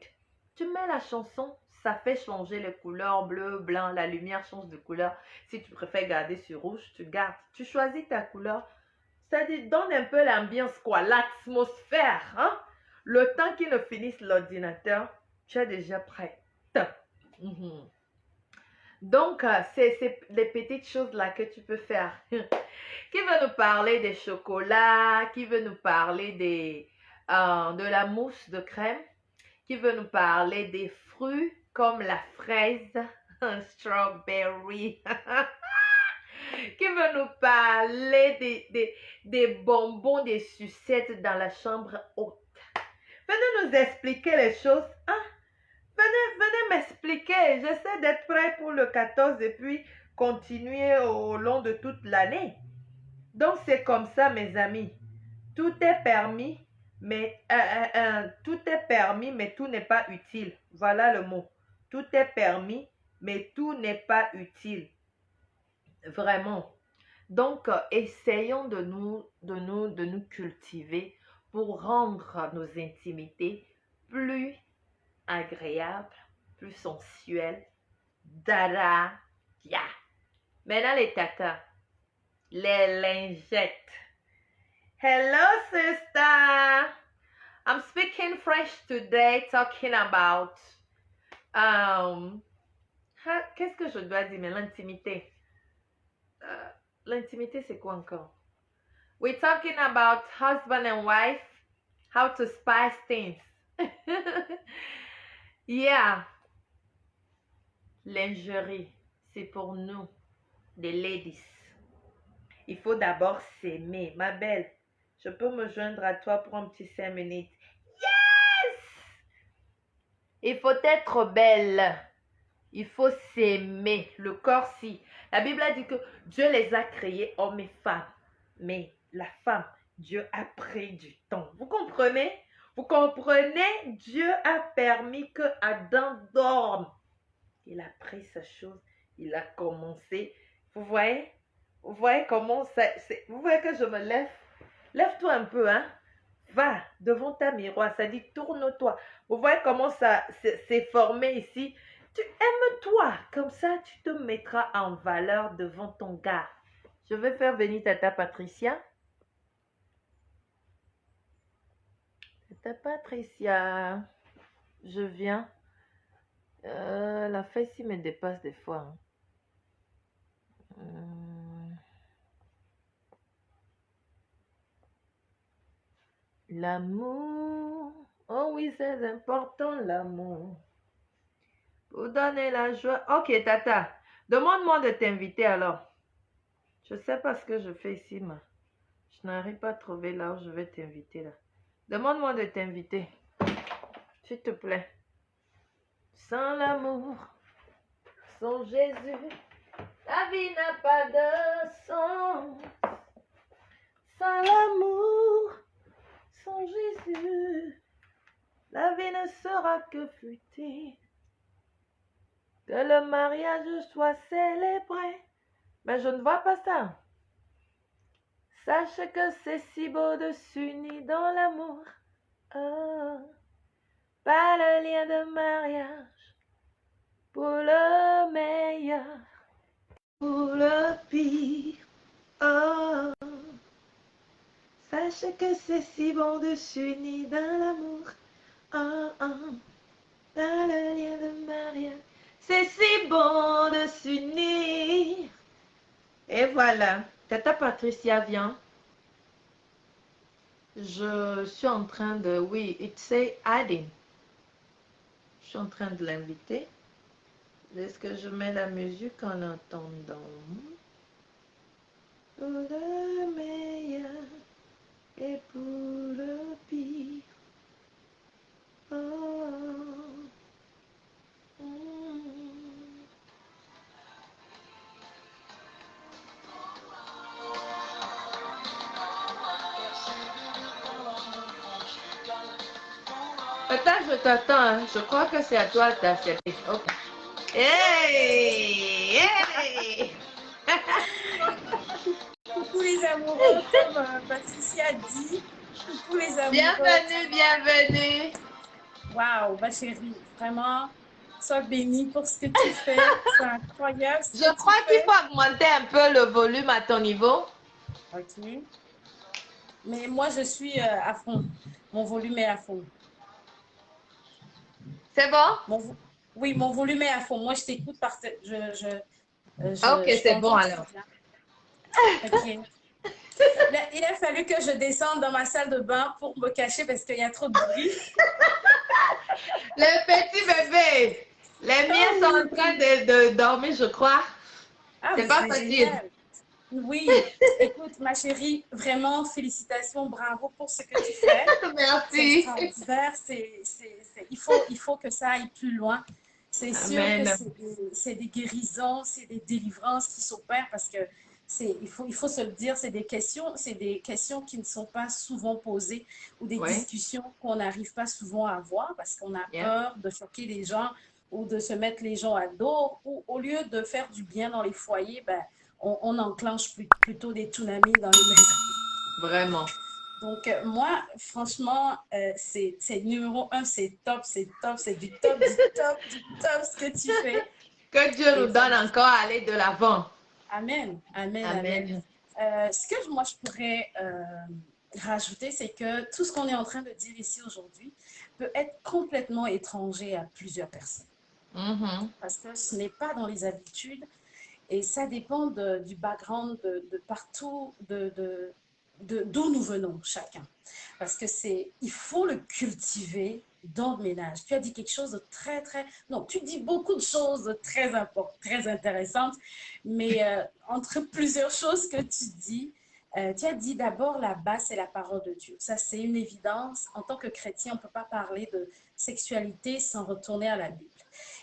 Tu mets la chanson, ça fait changer les couleurs, bleu, blanc, la lumière change de couleur. Si tu préfères garder sur rouge, tu gardes. Tu choisis ta couleur. C'est-à-dire, donne un peu l'ambiance, quoi, l'atmosphère. Hein? Le temps qu'il ne finisse l'ordinateur, tu es déjà prêt. Donc, c'est les petites choses là que tu peux faire. Qui veut nous parler des chocolats? Qui veut nous parler de la mousse de crème? Qui veut nous parler des fruits comme la fraise, strawberry? Qui veut nous parler des bonbons, des sucettes dans la chambre haute? Venez nous expliquer les choses. Hein? Venez m'expliquer. J'essaie d'être prêt pour le 14 et puis continuer au long de toute l'année. Donc, c'est comme ça, mes amis. Tout est permis, mais tout n'est pas utile. Voilà le mot. Tout est permis, mais tout n'est pas utile. Vraiment. Donc, essayons de nous cultiver pour rendre nos intimités plus agréables, plus sensuelles. Dada, ya. Maintenant, les tatas, les lingettes. Hello, sister. I'm speaking French today, talking about Qu'est-ce que je dois dire, mais l'intimité. L'intimité, c'est quoi encore? We're talking about husband and wife, how to spice things. Yeah, lingerie, c'est pour nous, les ladies. Il faut d'abord s'aimer. Ma belle, je peux me joindre à toi pour un petit 5 minutes. Yes! Il faut être belle. Il faut s'aimer. Le corps, si. La Bible a dit que Dieu les a créés hommes et femmes. Mais la femme, Dieu a pris du temps. Vous comprenez? Vous comprenez? Dieu a permis que Adam dorme. Il a pris sa chose. Il a commencé. Vous voyez? Vous voyez comment ça... Vous voyez que je me lève? Lève-toi un peu, hein? Va devant ta miroir. Ça dit tourne-toi. Vous voyez comment ça s'est formé ici? Tu aimes-toi. Comme ça, tu te mettras en valeur devant ton gars. Je vais faire venir Tata Patricia. Tata Patricia. Je viens. La fesse ici me dépasse des fois. L'amour. Oh oui, c'est important, l'amour. Vous donner la joie. Ok, Tata. Demande-moi de t'inviter alors. Je sais pas ce que je fais ici, mais je n'arrive pas à trouver là où je vais t'inviter là. Demande-moi de t'inviter. S'il te plaît. Sans l'amour, sans Jésus, la vie n'a pas de sens. Sans l'amour, sans Jésus, la vie ne sera que futile. Que le mariage soit célébré. Mais je ne vois pas ça. Sache que c'est si beau de s'unir dans l'amour. Oh, pas le lien de mariage. Pour le meilleur, pour le pire. Oh, sache que c'est si bon de s'unir dans l'amour. Oh, oh, pas le lien de mariage. C'est si bon de s'unir. Et voilà. Tata Patricia vient. Je suis en train de... Oui, it say adding. Je suis en train de l'inviter. Est-ce que je mets la musique en attendant? Pour le meilleur et pour le pire. Oh, Peut-être je t'attends, hein. Je crois que c'est à toi d'accepter. Ok. Hey! Hey! Coucou les amoureux, comme Patricia dit. Coucou les amoureux. Bienvenue, bienvenue. Waouh, ma chérie, vraiment, sois bénie pour ce que tu fais. C'est incroyable ce Je que crois tu qu'il fais. faut augmenter un peu le volume à ton niveau. Ok. Mais moi, je suis à fond. Mon volume est à fond. C'est bon? Oui, mon volume est à fond. Moi, je t'écoute Ok, je c'est bon t'entends très alors. bien. Ok. Il a fallu que je descende dans ma salle de bain pour me cacher parce qu'il y a trop de bruit. Les petits bébés, les miens sont en train de dormir, je crois. Ah, C'est mais pas c'est facile. génial. Oui, écoute, ma chérie, vraiment, félicitations, bravo pour ce que tu fais. C'est Merci. extraordinaire. Il faut que ça aille plus loin. C'est sûr que Amen. c'est des guérisons, c'est des délivrances qui s'opèrent parce que il faut se le dire, c'est des questions qui ne sont pas souvent posées ou des Ouais. discussions qu'on n'arrive pas souvent à avoir parce qu'on a Yeah. peur de choquer les gens ou de se mettre les gens à dos ou au lieu de faire du bien dans les foyers, ben, on enclenche plutôt des tsunamis dans les maisons. Vraiment. Donc, moi, franchement, c'est numéro un, c'est top, c'est top, c'est du top, du top, du top ce que tu fais. Que Dieu Et nous donne vraiment, encore à aller de l'avant. amen, amen, amen. Amen. Ce que moi, je pourrais rajouter, c'est que tout ce qu'on est en train de dire ici aujourd'hui peut être complètement étranger à plusieurs personnes. Mhm. parce que ce n'est pas dans les habitudes et ça dépend du background de partout, d'où nous venons chacun. Parce que il faut le cultiver dans le ménage. Tu as dit quelque chose de très, très, non, tu dis beaucoup de choses de très importantes, très intéressantes, mais entre plusieurs choses que tu dis, tu as dit d'abord la base, c'est la parole de Dieu. Ça, c'est une évidence. En tant que chrétien, on ne peut pas parler de sexualité sans retourner à la Bible.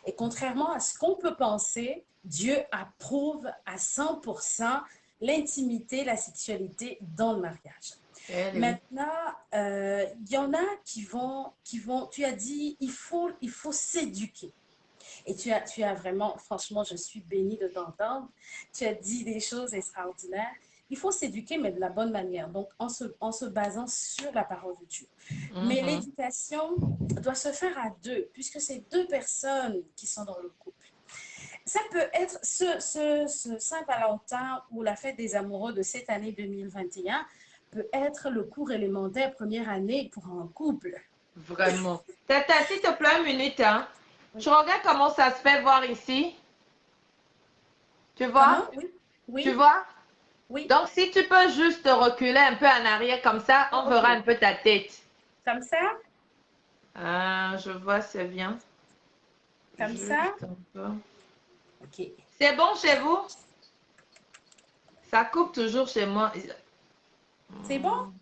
Et contrairement à ce qu'on peut penser, Dieu approuve à 100% l'intimité, la sexualité dans le mariage. Eh oui. Maintenant, il y en a tu as dit, il faut s'éduquer. Et tu as vraiment, franchement, je suis bénie de t'entendre. Tu as dit des choses extraordinaires. Il faut s'éduquer, mais de la bonne manière, donc en se basant sur la parole de Dieu. Mais Mhm. l'éducation doit se faire à deux, puisque c'est deux personnes qui sont dans le couple. Ça peut être ce Saint-Valentin ou la fête des amoureux de cette année 2021 peut être le cours élémentaire première année pour un couple. Vraiment. Tata, s'il te plaît, une minute, hein. Oui. Tu regardes comment ça se fait voir ici. Tu vois? Comment? Oui. Tu Oui. vois? Oui. Donc, si tu peux juste te reculer un peu en arrière, comme ça, on Oh, verra OK. un peu ta tête. Comme ça? Ah, je vois, c'est bien. Comme ça? Juste un peu. OK. C'est bon chez vous? Ça coupe toujours chez moi. C'est bon? Hmm.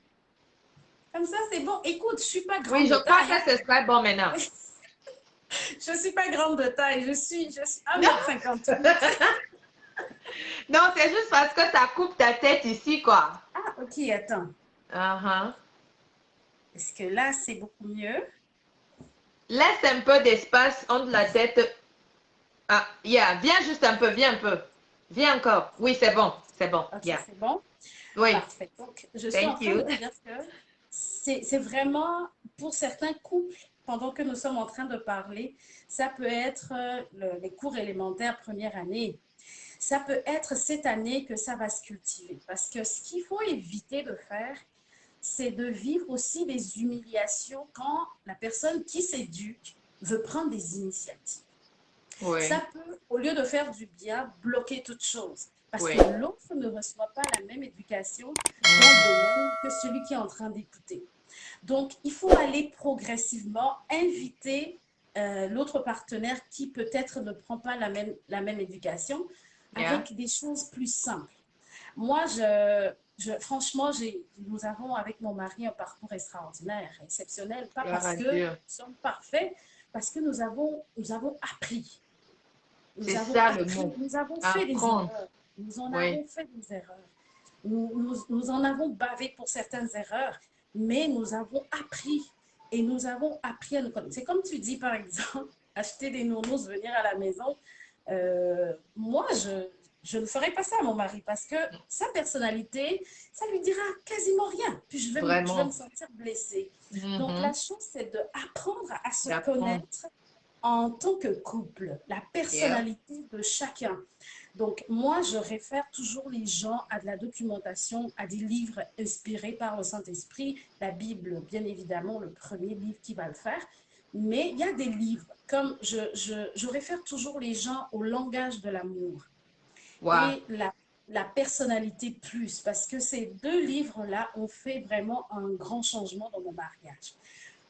Comme ça, c'est bon. Écoute, je suis pas Oui, grande je de crois taille, que hein. ce serait bon maintenant. Je suis pas grande de taille. Je suis 1,58 m. Non, c'est juste parce que ça coupe ta tête ici, quoi. Ah, OK, attends. Ah, ah. Est-ce que là, c'est beaucoup mieux? Laisse un peu d'espace entre la tête. Ah, yeah, viens juste un peu, viens un peu. Viens encore. Oui, c'est bon, OK, yeah. c'est bon. Oui, Parfait. Donc, je suis en thank train de you. dire que c'est vraiment pour certains couples, pendant que nous sommes en train de parler, ça peut être les cours élémentaires première année. Ça peut être cette année que ça va se cultiver. Parce que ce qu'il faut éviter de faire, c'est de vivre aussi des humiliations quand la personne qui s'éduque veut prendre des initiatives. Oui, Ça peut, au lieu de faire du bien, bloquer toute chose. Parce que oui. l'autre ne reçoit pas la même éducation dans le Mhm. domaine que celui qui est en train d'écouter. Donc, il faut aller progressivement, inviter l'autre partenaire qui peut-être ne prend pas la même éducation Yeah, avec des choses plus simples. Moi, franchement, nous avons avec mon mari un parcours extraordinaire, exceptionnel, pas gloire parce à que nous Dieu. sommes parfaits, parce que nous avons appris. C'est ça le mot. Nous avons fait des Apprendre. erreurs. Nous en Oui. avons fait des erreurs. Nous en avons bavé pour certaines erreurs, mais nous avons appris et nous avons appris à nous connaître. C'est comme tu dis, par exemple, acheter des nounours, venir à la maison. Moi, je ne ferai pas ça à mon mari parce que sa personnalité, ça lui dira quasiment rien. Puis je vais me Vraiment. sentir blessée. Donc, la Mhm. chose, c'est d'apprendre à se D'apprendre. connaître en tant que couple, la Yeah. personnalité de chacun. Donc, moi, je réfère toujours les gens à de la documentation, à des livres inspirés par le Saint-Esprit, la Bible, bien évidemment, le premier livre qui va le faire. Mais il y a des livres, comme je réfère toujours les gens au langage de l'amour Wow. et la personnalité plus, parce que ces deux livres-là ont fait vraiment un grand changement dans mon mariage.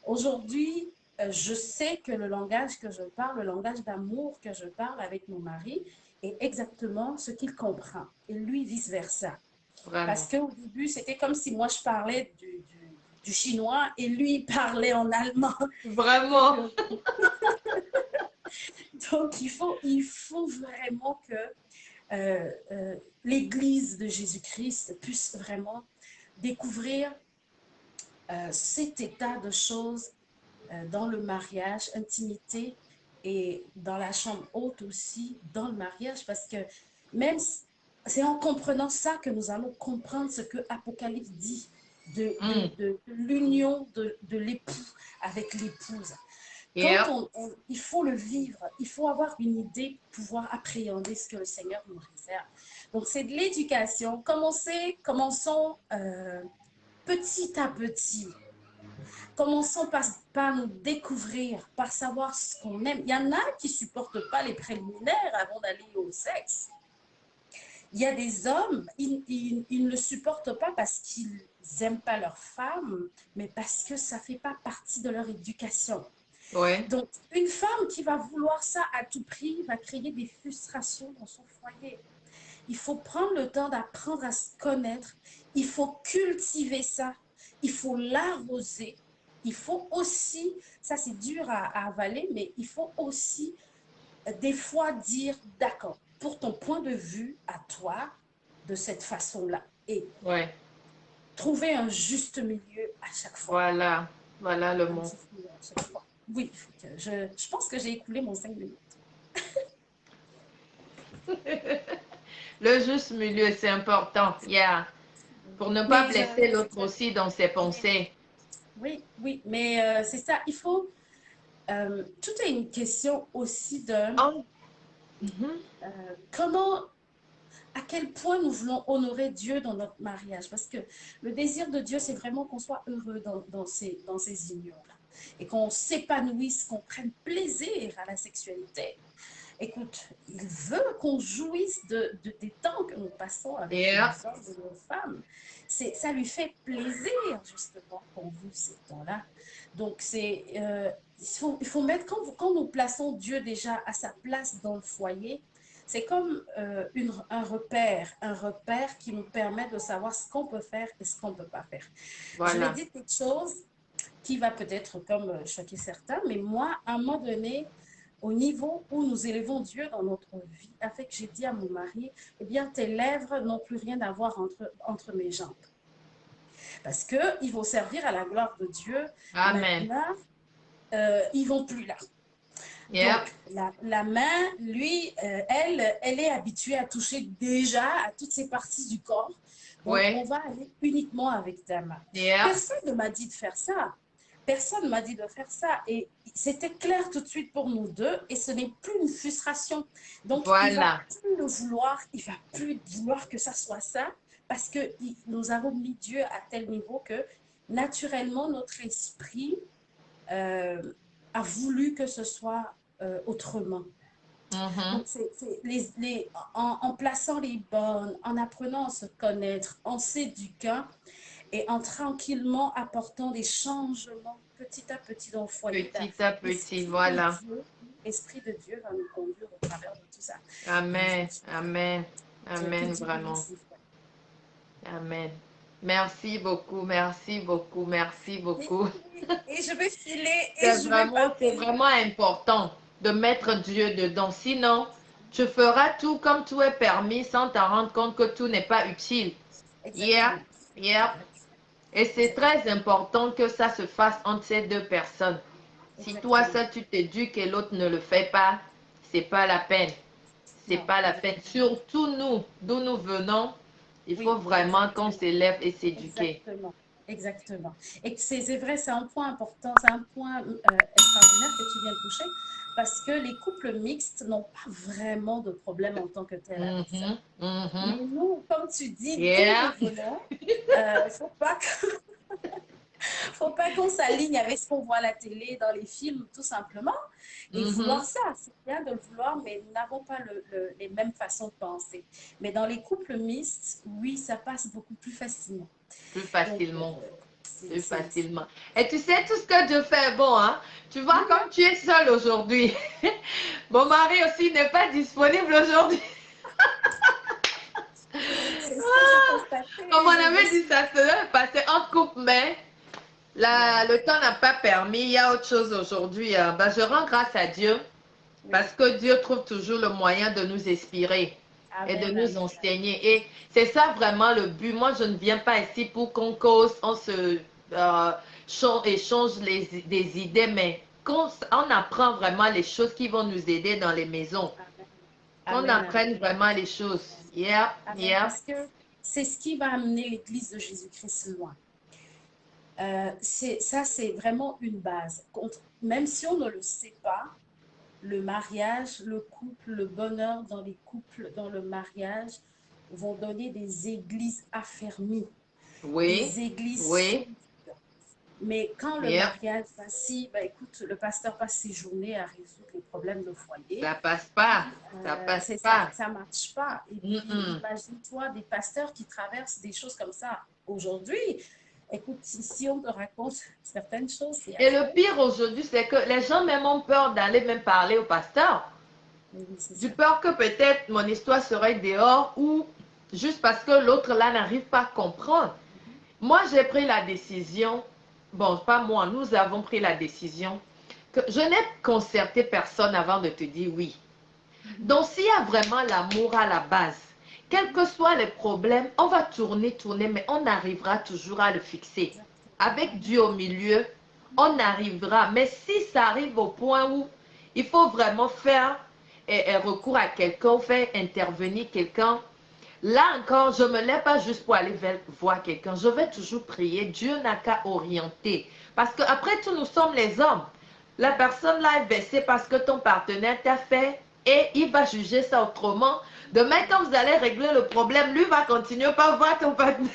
Aujourd'hui, je sais que le langage que je parle, le langage d'amour que je parle avec mon mari, est exactement ce qu'il comprend. Et lui, vice-versa. Parce Vraiment. qu'au début, c'était comme si moi, je parlais du chinois et lui parlait en allemand. Et Vraiment. que, donc, il faut vraiment que l'Église de Jésus-Christ puisse vraiment découvrir cet état de choses dans le mariage, intimité et dans la chambre haute aussi, dans le mariage, parce que même c'est en comprenant ça que nous allons comprendre ce que Apocalypse dit Mm. de l'union de l'époux avec l'épouse. Yeah. Il faut le vivre, il faut avoir une idée pour pouvoir appréhender ce que le Seigneur nous réserve. Donc, c'est de l'éducation. Commençons petit à petit. Commençons par nous découvrir, par savoir ce qu'on aime. Il y en a qui ne supportent pas les préliminaires avant d'aller au sexe. Il y a des hommes, ils ne le supportent pas parce qu'ils n'aiment pas leur femme, mais parce que ça ne fait pas partie de leur éducation. Ouais. Donc, une femme qui va vouloir ça à tout prix va créer des frustrations dans son foyer. Il faut prendre le temps d'apprendre à se connaître. Il faut cultiver ça. Il faut l'arroser. Il faut aussi, ça c'est dur à avaler, mais il faut aussi des fois dire d'accord, pour ton point de vue à toi, de cette façon-là. Et Ouais. trouver un juste milieu à chaque fois. Voilà. Voilà le Un mot. juste milieu à chaque fois. Oui, je pense que j'ai écoulé mon 5 minutes. Le juste milieu, c'est important. Yeah. Pour ne pas Mais blesser l'autre aussi dans ses pensées. oui, oui, mais c'est ça, il faut, tout est une question aussi de Oh. Mhm. comment, à quel point nous voulons honorer Dieu dans notre mariage. Parce que le désir de Dieu, c'est vraiment qu'on soit heureux dans ces unions-là. Et qu'on s'épanouisse, qu'on prenne plaisir à la sexualité. Écoute, il veut qu'on jouisse des temps que nous passons avec nos Yeah. hommes et nos femmes. Ça lui fait plaisir, justement, qu'on vive ces temps-là. Donc, il faut mettre, quand nous plaçons Dieu déjà à sa place dans le foyer, c'est comme un repère qui nous permet de savoir ce qu'on peut faire et ce qu'on ne peut pas faire. Je vais Voilà. dire quelque chose qui va peut-être comme choquer certains, mais moi, à un moment donné, au niveau où nous élevons Dieu dans notre vie, avec j'ai dit à mon mari, eh bien, tes lèvres n'ont plus rien à voir entre mes jambes. Parce qu'ils vont servir à la gloire de Dieu. Amen. Maintenant, ils vont plus là. Yeah. Donc, la main, lui, elle est habituée à toucher déjà à toutes ces parties du corps. Donc, on Ouais. va aller uniquement avec ta main. Yeah. Personne ne m'a dit de faire ça. Personne ne m'a dit de faire ça. Et c'était clair tout de suite pour nous deux. Et ce n'est plus une frustration. Donc, il va Voilà. plus le vouloir. Il va plus vouloir que ça soit ça. Parce que nous avons mis Dieu à tel niveau que, naturellement, notre esprit a voulu que ce soit autrement. Mhm. Donc, en plaçant les bonnes, en apprenant à se connaître, en s'éduquant et en tranquillement apportant des changements petit à petit dans le foyer, ben, Petit à petit. Voilà. l'Esprit de Dieu va nous conduire au travers de tout ça. Et Amen. Amen. que Amen. Dieu Vraiment. bénisse les frères. Amen. Merci beaucoup. Merci beaucoup. Merci beaucoup. Et je vais filer et je vais C'est partir. vraiment important de mettre Dieu dedans. Sinon, tu feras tout comme tout est permis sans t'en rendre compte que tout n'est pas utile. Yeah, Exactement. yeah. Et c'est Exactement. très important que ça se fasse entre ces deux personnes. Si toi Exactement. seul tu t'éduques et l'autre ne le fait pas, c'est pas la peine. C'est Non, pas la peine. exactement. Surtout nous, d'où nous venons, il faut Oui, vraiment qu'on exactement. s'élève et s'éduquer. Exactement. Exactement. Et c'est vrai, c'est un point important, c'est un point extraordinaire que tu viens de toucher, parce que les couples mixtes n'ont pas vraiment de problème en tant que tel avec ça. Mhm, mhm. Mais nous, comme tu dis, d'où nous Yeah. venons, faut pas faut pas qu'on s'aligne avec ce qu'on voit à la télé, dans les films, tout simplement, et vouloir Mhm. ça. C'est bien de le vouloir, mais nous n'avons pas les mêmes façons de penser. Mais dans les couples mixtes, oui, ça passe beaucoup plus facilement. Plus Donc, facilement. Plus c'est... facilement. Et tu sais, tout ce que Dieu fait est bon, hein? Tu vois, comme tu es seul aujourd'hui, mon mari aussi n'est pas disponible aujourd'hui. C'est ce que j'ai constaté. Comme on Je me avait dit, suis... ça se devait passer en couple, mais Ouais. le temps n'a pas permis. Il y a autre chose aujourd'hui. Ben, je rends grâce à Dieu Oui. parce que Dieu trouve toujours le moyen de nous inspirer et de Amen, nous amen, amen. enseigner. Et c'est ça vraiment le but. Moi, je ne viens pas ici pour qu'on cause, on se échange des idées, mais on apprend vraiment les choses qui vont nous aider dans les maisons. Amen, Qu'on amen, apprenne amen. vraiment les choses. Yeah, Amen. yeah. Parce que c'est ce qui va amener l'Église de Jésus-Christ loin. Ça, c'est vraiment une base. Même si on ne le sait pas, le mariage, le couple, le bonheur dans les couples, dans le mariage, vont donner des églises affermies, Oui, des églises oui, solides. Mais quand le Yep. mariage, si, ben, écoute, le pasteur passe ses journées à résoudre les problèmes de foyer, Ça passe pas. puis, Ça passe c'est ça, pas. ça marche pas. Et puis, Mm-mm. imagine-toi des pasteurs qui traversent des choses comme ça aujourd'hui. Écoute, si on te raconte certaines choses, c'est Et le affreux. pire aujourd'hui, c'est que les gens même ont peur d'aller même parler au pasteur. Mais oui, c'est Du ça. peur que peut-être mon histoire serait dehors ou juste parce que l'autre là n'arrive pas à comprendre. Mhm. Moi, j'ai pris la décision, bon, pas moi, nous avons pris la décision que je n'ai concerté personne avant de te dire oui. Mhm. Donc, s'il y a vraiment l'amour à la base, quels Mhm. que soient les problèmes, on va tourner, tourner, mais on arrivera toujours à le fixer. Exactement. Avec Dieu au milieu, on arrivera. Mais si ça arrive au point où il faut vraiment faire recours à quelqu'un ou faire intervenir quelqu'un, là encore, je ne me lève pas juste pour aller voir quelqu'un. Je vais toujours prier. Dieu n'a qu'à orienter. Parce qu'après tout, nous sommes les hommes. La personne là est vexée parce que ton partenaire t'a fait et il va juger ça autrement. Demain, quand vous allez régler le problème, lui va continuer par voir ton partenaire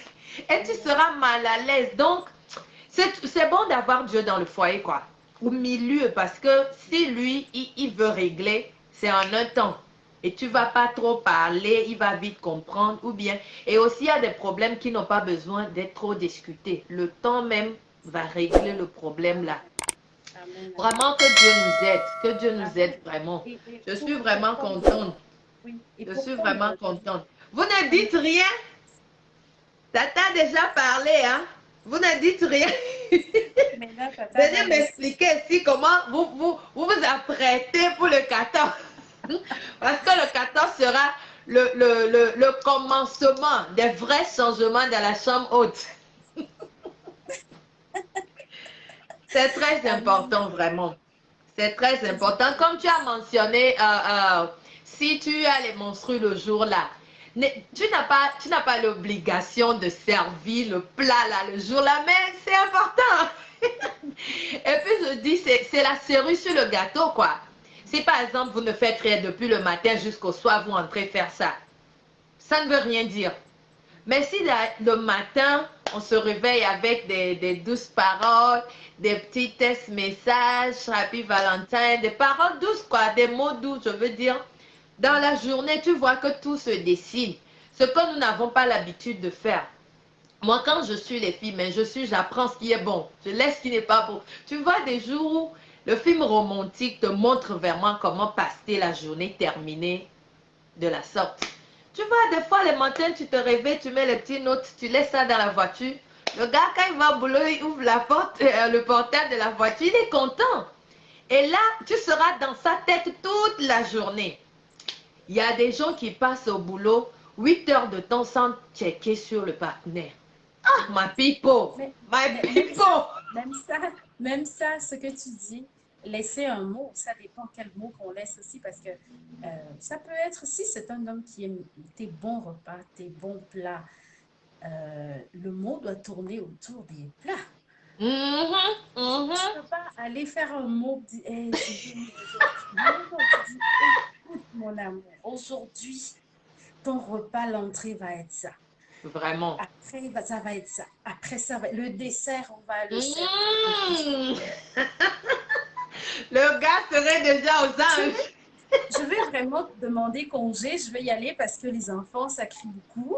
et tu seras mal à l'aise. Donc, c'est bon d'avoir Dieu dans le foyer, quoi. Au milieu, parce que si lui, il veut régler, c'est en un temps. Et tu vas pas trop parler, il va vite comprendre, ou bien. Et aussi, il y a des problèmes qui n'ont pas besoin d'être trop discutés. Le temps même va régler le problème là. Amen, amen. Vraiment que Dieu nous aide, que Dieu nous aide Amen. vraiment. Et Je suis vraiment pour comme, contente. oui, et Je pour suis vraiment comme, contente. Vous ne comme, dites rien. Tata a déjà parlé, hein? Vous ne dites rien. mais là, Tata va Venez laisser. m'expliquer ici comment vous apprêtez pour le 14. Parce que le 14 sera le commencement des vrais changements dans la chambre haute. C'est très Amen. important, vraiment. C'est très important. Exactement. Comme tu as mentionné, si tu as les menstrues le jour-là, tu n'as pas l'obligation de servir le plat là le jour-là, mais c'est important. Et puis je dis, c'est la cerise sur le gâteau, quoi. Si par exemple, vous ne faites rien depuis le matin jusqu'au soir, vous entrez faire ça. Ça ne veut rien dire. Mais si le matin, on se réveille avec des douces paroles, des petits tests messages, Happy Valentin, des paroles douces, quoi, des mots doux, je veux dire. Dans la journée, tu vois que tout se dessine. Ce que nous n'avons pas l'habitude de faire. Moi, quand je suis les films, mais j'apprends ce qui est bon. Je laisse ce qui n'est pas bon. Tu vois des jours où le film romantique te montre vraiment comment passer la journée terminée de la sorte. Tu vois, des fois, les matins, tu te réveilles, tu mets les petites notes, tu laisses ça dans la voiture. Le gars, quand il va au boulot, il ouvre la porte, le portail de la voiture, il est content. Et là, tu seras dans sa tête toute la journée. Il y a des gens qui passent au boulot 8 heures de temps sans checker sur le partenaire. Ah, Oui. my people, Mais, my mais people. même ça, ce que tu dis, laisser un mot, ça dépend quel mot qu'on laisse aussi, parce que ça peut être, si c'est un homme qui aime tes bons repas, tes bons plats, le mot doit tourner autour des plats. Mhm, Tu mhm. peux pas aller faire un mot, dire, hey, j'ai venu aujourd'hui. Non, non, tu dis, écoute mon amour, aujourd'hui, ton repas, l'entrée va être ça. Vraiment. Après, ça va être ça. Après, ça va le dessert, on va le servir un peu. Mm. Le gars serait déjà aux Je anges. vais, je vais vraiment demander congé. Je vais y aller parce que les enfants, ça crie beaucoup.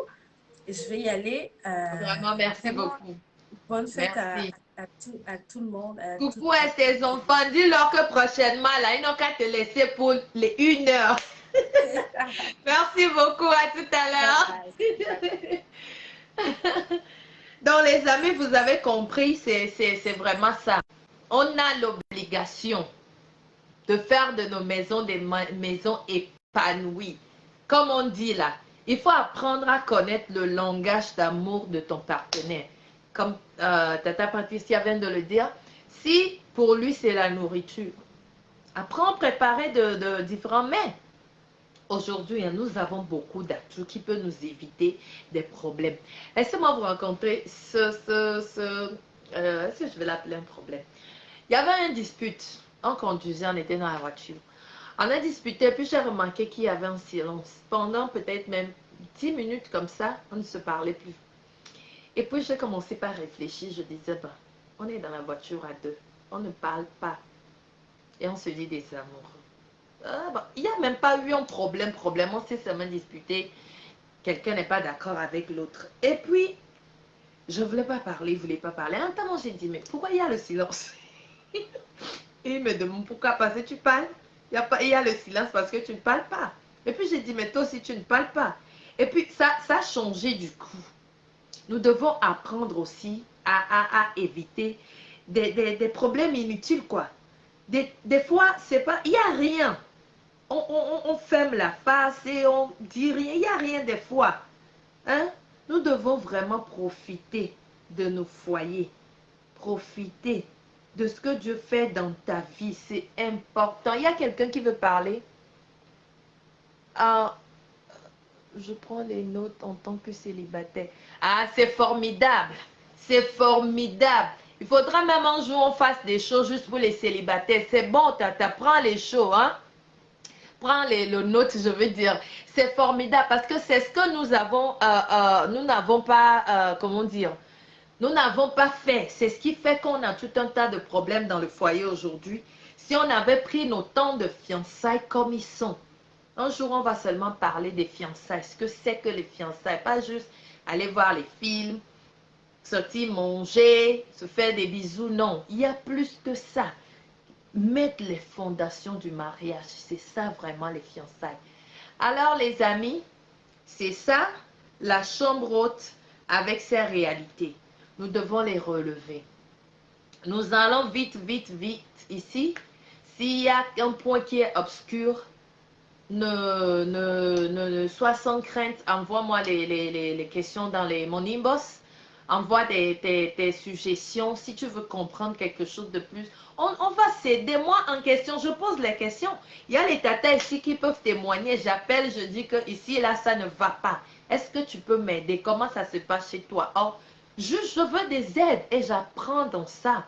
Je vais y aller. Vraiment, merci Vraiment, beaucoup. bonne fête Merci. à tout le monde, Coucou à tes toutes les enfants. Dis-leur que prochainement, là, ils n'ont qu'à te laisser pour les 1 heure. C'est ça. Merci beaucoup. À tout Bye à bye. Bye bye. l'heure. Donc, les amis, vous avez compris, c'est vraiment ça. On a l'obligation de faire de nos maisons des maisons épanouies. Comme on dit là, il faut apprendre à connaître le langage d'amour de ton partenaire. Comme Tata Patricia vient de le dire, si pour lui c'est la nourriture, apprends à préparer de différents mets. Aujourd'hui, nous avons beaucoup d'atouts qui peuvent nous éviter des problèmes. Laissez-moi vous raconter est-ce que je vais l'appeler un problème? Il y avait une dispute. On conduisait, on était dans la voiture. On a disputé, puis j'ai remarqué qu'il y avait un silence. Pendant peut-être même 10 minutes comme ça, on ne se parlait plus. Et puis j'ai commencé par réfléchir. Je disais, bah, On est dans la voiture à deux. On ne parle pas. Et on se dit des amoureux. Ah, bon, il n'y a même pas eu un problème. On s'est seulement disputé. Quelqu'un n'est pas d'accord avec l'autre. Et puis, je ne voulais pas parler, il ne voulait pas parler. Un temps, j'ai dit, mais pourquoi il y a le silence? Et il me demande pourquoi, parce que tu parles. Il y a le silence parce que tu ne parles pas. Et puis j'ai dit, mais toi aussi, tu ne parles pas. Et puis ça a changé du coup. Nous devons apprendre aussi à éviter des problèmes inutiles, quoi. Des fois, c'est pas, il n'y a rien. On ferme la face et on dit rien. Il n'y a rien des fois. Hein? Nous devons vraiment profiter de nos foyers. Profiter de ce que Dieu fait dans ta vie. C'est important. Il y a quelqu'un qui veut parler. Ah, je prends les notes en tant que célibataire. Ah, c'est formidable. C'est formidable. Il faudra même un jour on fasse des choses juste pour les célibataires. C'est bon, tu apprends les choses, hein? Prends le note, je veux dire. C'est formidable parce que c'est ce que nous n'avons pas, comment dire, nous n'avons pas fait. C'est ce qui fait qu'on a tout un tas de problèmes dans le foyer aujourd'hui. Si on avait pris nos temps de fiançailles comme ils sont, un jour on va seulement parler des fiançailles. Ce que c'est que les fiançailles, pas juste aller voir les films, sortir manger, se faire des bisous. Non, il y a plus que ça. Mettre les fondations du mariage, c'est ça vraiment les fiançailles. Alors les amis, c'est ça la chambre haute avec ses réalités. Nous devons les relever. Nous allons vite, vite, vite ici. S'il y a un point qui est obscur, ne sois sans crainte. Envoie-moi les questions dans mon inbox. Envoie tes suggestions. Si tu veux comprendre quelque chose de plus, on va s'aider. Moi, en question, je pose les questions. Il y a les tatas ici qui peuvent témoigner. J'appelle, je dis que ici et là, ça ne va pas. Est-ce que tu peux m'aider? Comment ça se passe chez toi? Oh, je veux des aides et j'apprends dans ça.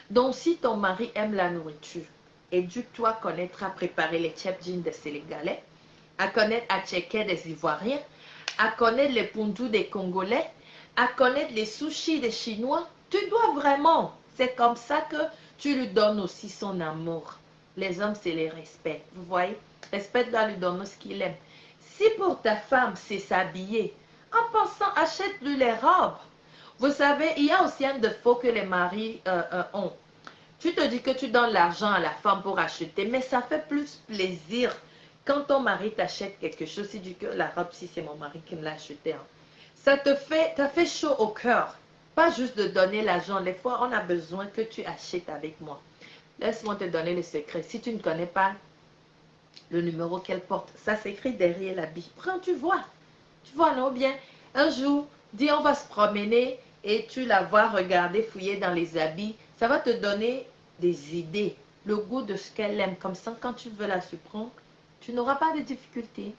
Donc, si ton mari aime la nourriture, éduque-toi à connaître à préparer les tchèp-jeans des Sénégalais, à connaître à checker des Ivoiriens, à connaître les pondus des Congolais, à connaître les sushis des Chinois. Tu dois vraiment. C'est comme ça que tu lui donnes aussi son amour. Les hommes, c'est les respects. Vous voyez? Respecte-la, lui donne ce qu'il aime. Si pour ta femme, c'est s'habiller, en pensant, achète-lui les robes. Vous savez, il y a aussi un défaut que les maris ont. Tu te dis que tu donnes l'argent à la femme pour acheter, mais ça fait plus plaisir quand ton mari t'achète quelque chose. Il dit que la robe, si c'est mon mari qui me l'a acheté, hein. Ça fait chaud au cœur. Pas juste de donner l'argent. Les fois, on a besoin que tu achètes avec moi. Laisse-moi te donner le secret. Si tu ne connais pas le numéro qu'elle porte, ça s'écrit derrière l'habit. Prends, tu vois. Tu vois, non? Bien, un jour, dis on va se promener et tu la vois regarder, fouiller dans les habits. Ça va te donner des idées, le goût de ce qu'elle aime. Comme ça, quand tu veux la surprendre, tu n'auras pas de difficultés.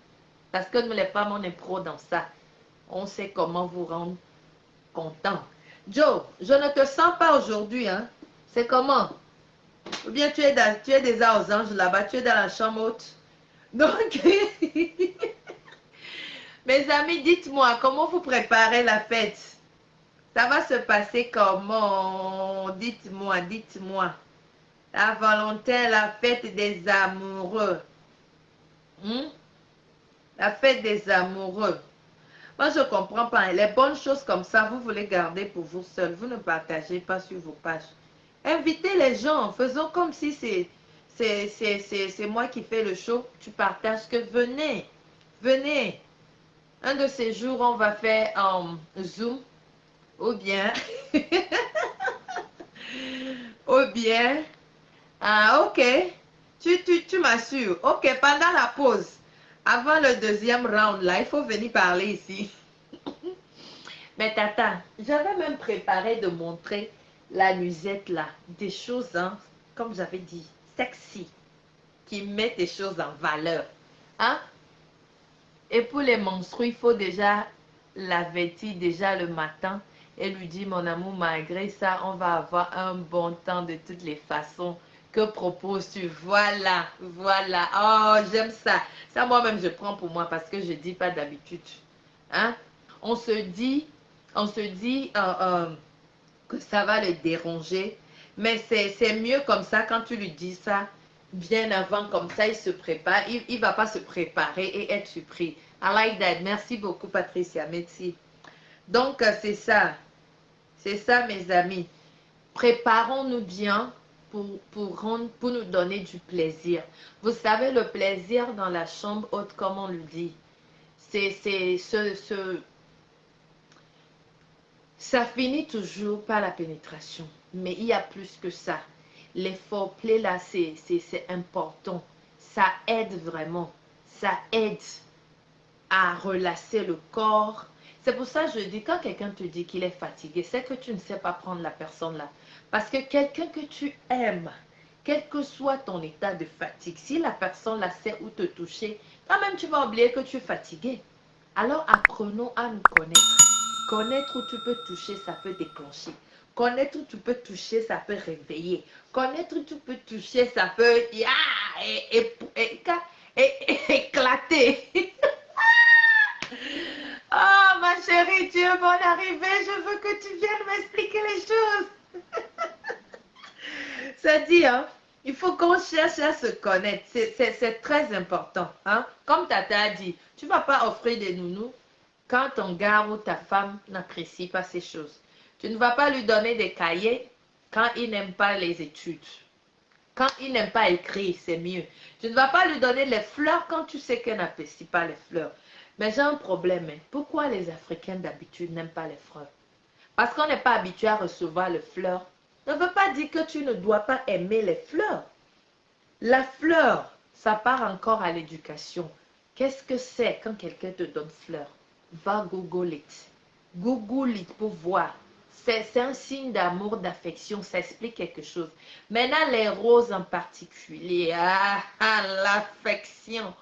Parce que nous, les femmes, on est pro dans ça. On sait comment vous rendre content. Joe, je ne te sens pas aujourd'hui, hein? C'est comment? Ou bien tu es déjà aux anges là-bas, tu es dans la chambre haute. Donc, mes amis, dites-moi, comment vous préparez la fête? Ça va se passer comment? Dites-moi, dites-moi. La Valentin, la fête des amoureux. Hmm? La fête des amoureux. Moi, je ne comprends pas. Les bonnes choses comme ça, vous voulez garder pour vous seul. Vous ne partagez pas sur vos pages. Invitez les gens. Faisons comme si c'est moi qui fais le show. Tu partages que venez. Venez. Un de ces jours, on va faire un Zoom. Ou bien. Ou bien. Ah, ok. Tu m'assures. Ok, pendant la pause. Avant le deuxième round, là, il faut venir parler ici. Mais tata, j'avais même préparé de montrer la nuisette là. Des choses, hein, comme j'avais dit, sexy. Qui mettent des choses en valeur. Hein? Et pour les menstrues, il faut déjà l'avertir déjà le matin et lui dire, mon amour, malgré ça, on va avoir un bon temps de toutes les façons. Que proposes-tu? Voilà, voilà. Oh, j'aime ça. Ça, moi-même, je prends pour moi parce que je ne dis pas d'habitude. Hein? On se dit, que ça va le déranger. Mais c'est mieux comme ça quand tu lui dis ça bien avant, comme ça il se prépare. Il ne va pas se préparer et être surpris. I like that. Merci beaucoup Patricia, merci. Donc c'est ça. C'est ça mes amis. Préparons-nous bien pour nous donner du plaisir. Vous savez, le plaisir dans la chambre haute, comme on le dit, ça finit toujours par la pénétration. Mais il y a plus que ça. Les foreplay là, c'est important. Ça aide vraiment. Ça aide à relâcher le corps. C'est pour ça que je dis, quand quelqu'un te dit qu'il est fatigué, c'est que tu ne sais pas prendre la personne là. Parce que quelqu'un que tu aimes, quel que soit ton état de fatigue, si la personne là sait où te toucher, quand même tu vas oublier que tu es fatigué. Alors apprenons à nous connaître. Connaître où tu peux toucher, ça peut déclencher. Connaître où tu peux toucher, ça peut réveiller. Connaître où tu peux toucher, ça peut éclater. Oh, ma chérie, tu es bonne arrivée. Je veux que tu viennes m'expliquer les choses. Ça dit, hein, il faut qu'on cherche à se connaître. C'est très important. Hein? Comme Tata a dit, tu ne vas pas offrir des nounous quand ton gars ou ta femme n'apprécie pas ces choses. Tu ne vas pas lui donner des cahiers quand il n'aime pas les études. Quand il n'aime pas écrire, c'est mieux. Tu ne vas pas lui donner les fleurs quand tu sais qu'elle n'apprécie pas les fleurs. Mais j'ai un problème. Hein. Pourquoi les Africains d'habitude n'aiment pas les fleurs? Parce qu'on n'est pas habitué à recevoir les fleurs. Ne veut pas dire que tu ne dois pas aimer les fleurs. La fleur, ça part encore à l'éducation. Qu'est-ce que c'est quand quelqu'un te donne fleur? Va Google it. Google it pour voir. C'est un signe d'amour, d'affection, ça explique quelque chose. Maintenant, les roses en particulier, l'affection,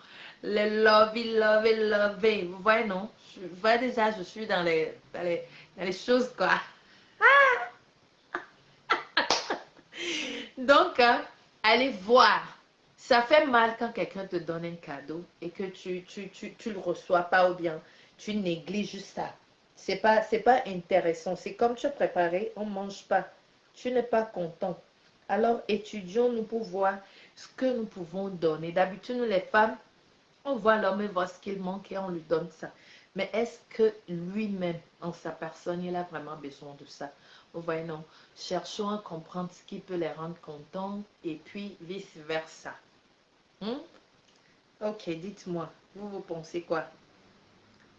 le lovey. Vous voyez, non? Je vois déjà, je suis dans les choses, quoi. Donc, allez voir. Ça fait mal quand quelqu'un te donne un cadeau et que tu le reçois pas ou bien tu négliges ça. C'est pas intéressant. C'est comme tu as préparé, on mange pas. Tu n'es pas content. Alors, étudions-nous pour voir ce que nous pouvons donner. D'habitude, nous les femmes, on voit l'homme et voit ce qu'il manque et on lui donne ça. Mais est-ce que lui-même, en sa personne, il a vraiment besoin de ça? Vous voyez, non. Cherchons à comprendre ce qui peut les rendre contents et puis vice-versa. Ok, dites-moi, vous pensez quoi?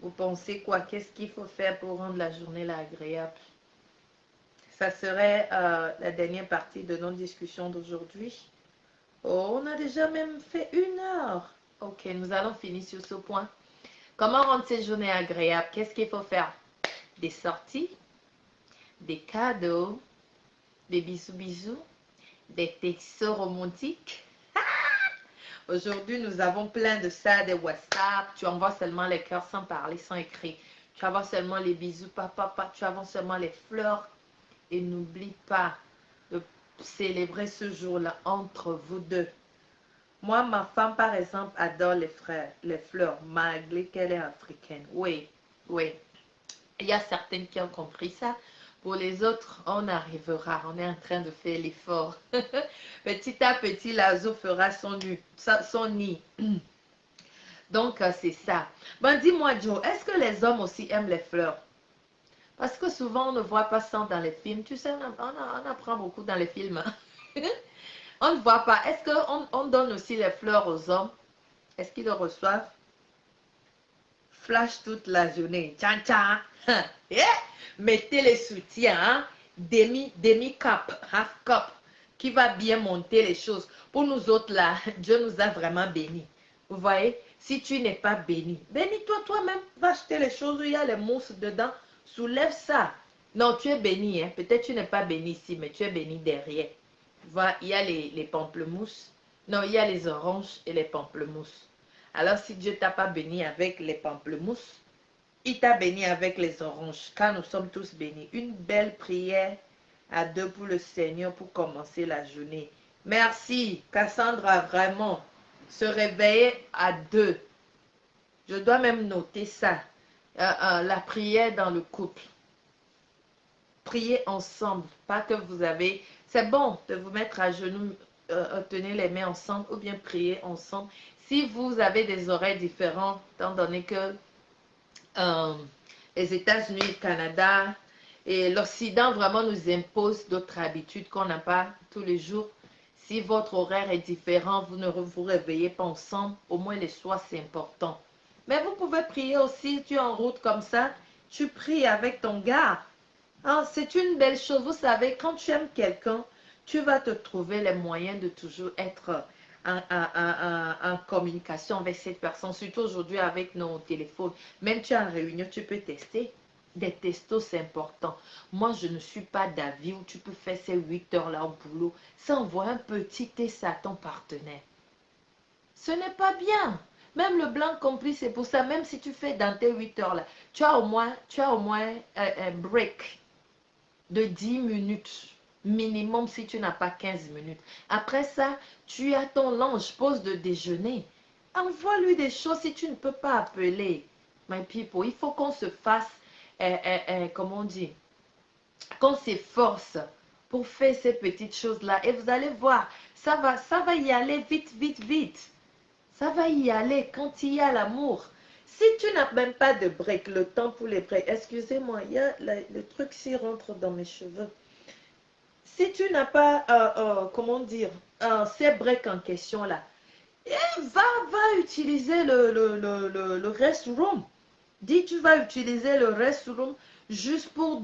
Vous pensez quoi? Qu'est-ce qu'il faut faire pour rendre la journée là agréable? Ça serait la dernière partie de notre discussion d'aujourd'hui. Oh, on a déjà même fait 1 heure. Ok, nous allons finir sur ce point. Comment rendre ces journées agréables? Qu'est-ce qu'il faut faire? Des sorties, des cadeaux, des bisous, des textos romantiques. Aujourd'hui, nous avons plein de ça, des WhatsApp. Tu envoies seulement les cœurs sans parler, sans écrire. Tu envoies seulement les bisous, papa. Tu envoies seulement les fleurs. Et n'oublie pas de célébrer ce jour-là entre vous deux. Moi, ma femme, par exemple, adore les fleurs, malgré qu'elle est africaine. Oui. Il y a certaines qui ont compris ça. Pour les autres, on arrivera. On est en train de faire l'effort. Petit à petit, l'oiseau fera son nid. Donc, c'est ça. Bon, dis-moi, Joe, est-ce que les hommes aussi aiment les fleurs? Parce que souvent, on ne voit pas ça dans les films. Tu sais, on apprend beaucoup dans les films. On ne voit pas. Est-ce qu'on donne aussi les fleurs aux hommes? Est-ce qu'ils le reçoivent? Flash toute la journée. Tchan, tchan. Yeah. Mettez les soutiens. Hein? Demi-cup, half-cup, qui va bien monter les choses. Pour nous autres, là, Dieu nous a vraiment bénis. Vous voyez? Si tu n'es pas béni, bénis-toi toi-même. Va acheter les choses où il y a les mousses dedans. Soulève ça. Non, tu es béni. Hein? Peut-être tu n'es pas béni ici, mais tu es béni derrière. Voilà, il y a les pamplemousses. Non, il y a les oranges et les pamplemousses. Alors, si Dieu t'a pas béni avec les pamplemousses, il t'a béni avec les oranges, car nous sommes tous bénis. Une belle prière à deux pour le Seigneur pour commencer la journée. Merci, Cassandra, vraiment. Se réveiller à deux. Je dois même noter ça. La prière dans le couple. priez ensemble. Pas que vous avez... C'est bon de vous mettre à genoux, tenir les mains ensemble ou bien prier ensemble. Si vous avez des oreilles différentes, étant donné que les États-Unis, le Canada et l'Occident vraiment nous imposent d'autres habitudes qu'on n'a pas tous les jours. Si votre horaire est différent, vous ne vous réveillez pas ensemble, au moins les soirs, c'est important. Mais vous pouvez prier aussi, tu es en route comme ça, tu pries avec ton gars. Hein, c'est une belle chose. Vous savez, quand tu aimes quelqu'un, tu vas te trouver les moyens de toujours être en communication avec cette personne, surtout aujourd'hui avec nos téléphones. Même tu es en réunion, tu peux tester. Des testos, c'est important. Moi, je ne suis pas d'avis où tu peux faire ces 8 heures-là au boulot sans envoyer un petit test à ton partenaire. Ce n'est pas bien. Même le blanc compris, c'est pour ça, même si tu fais dans tes 8 heures-là, tu as au moins un break de 10 minutes minimum si tu n'as pas 15 minutes. Après ça, tu as ton lunch, pause de déjeuner. Envoie-lui des choses si tu ne peux pas appeler. My people, il faut qu'on se fasse, comment on dit, qu'on s'efforce pour faire ces petites choses-là. Et vous allez voir, ça va y aller vite, vite, vite. Ça va y aller quand il y a l'amour. Si tu n'as même pas de break, le temps pour les breaks, excusez-moi, il y a le truc qui rentre dans mes cheveux. Si tu n'as pas, comment dire, ces breaks en question là, va utiliser le restroom. Dis, tu vas utiliser le restroom juste pour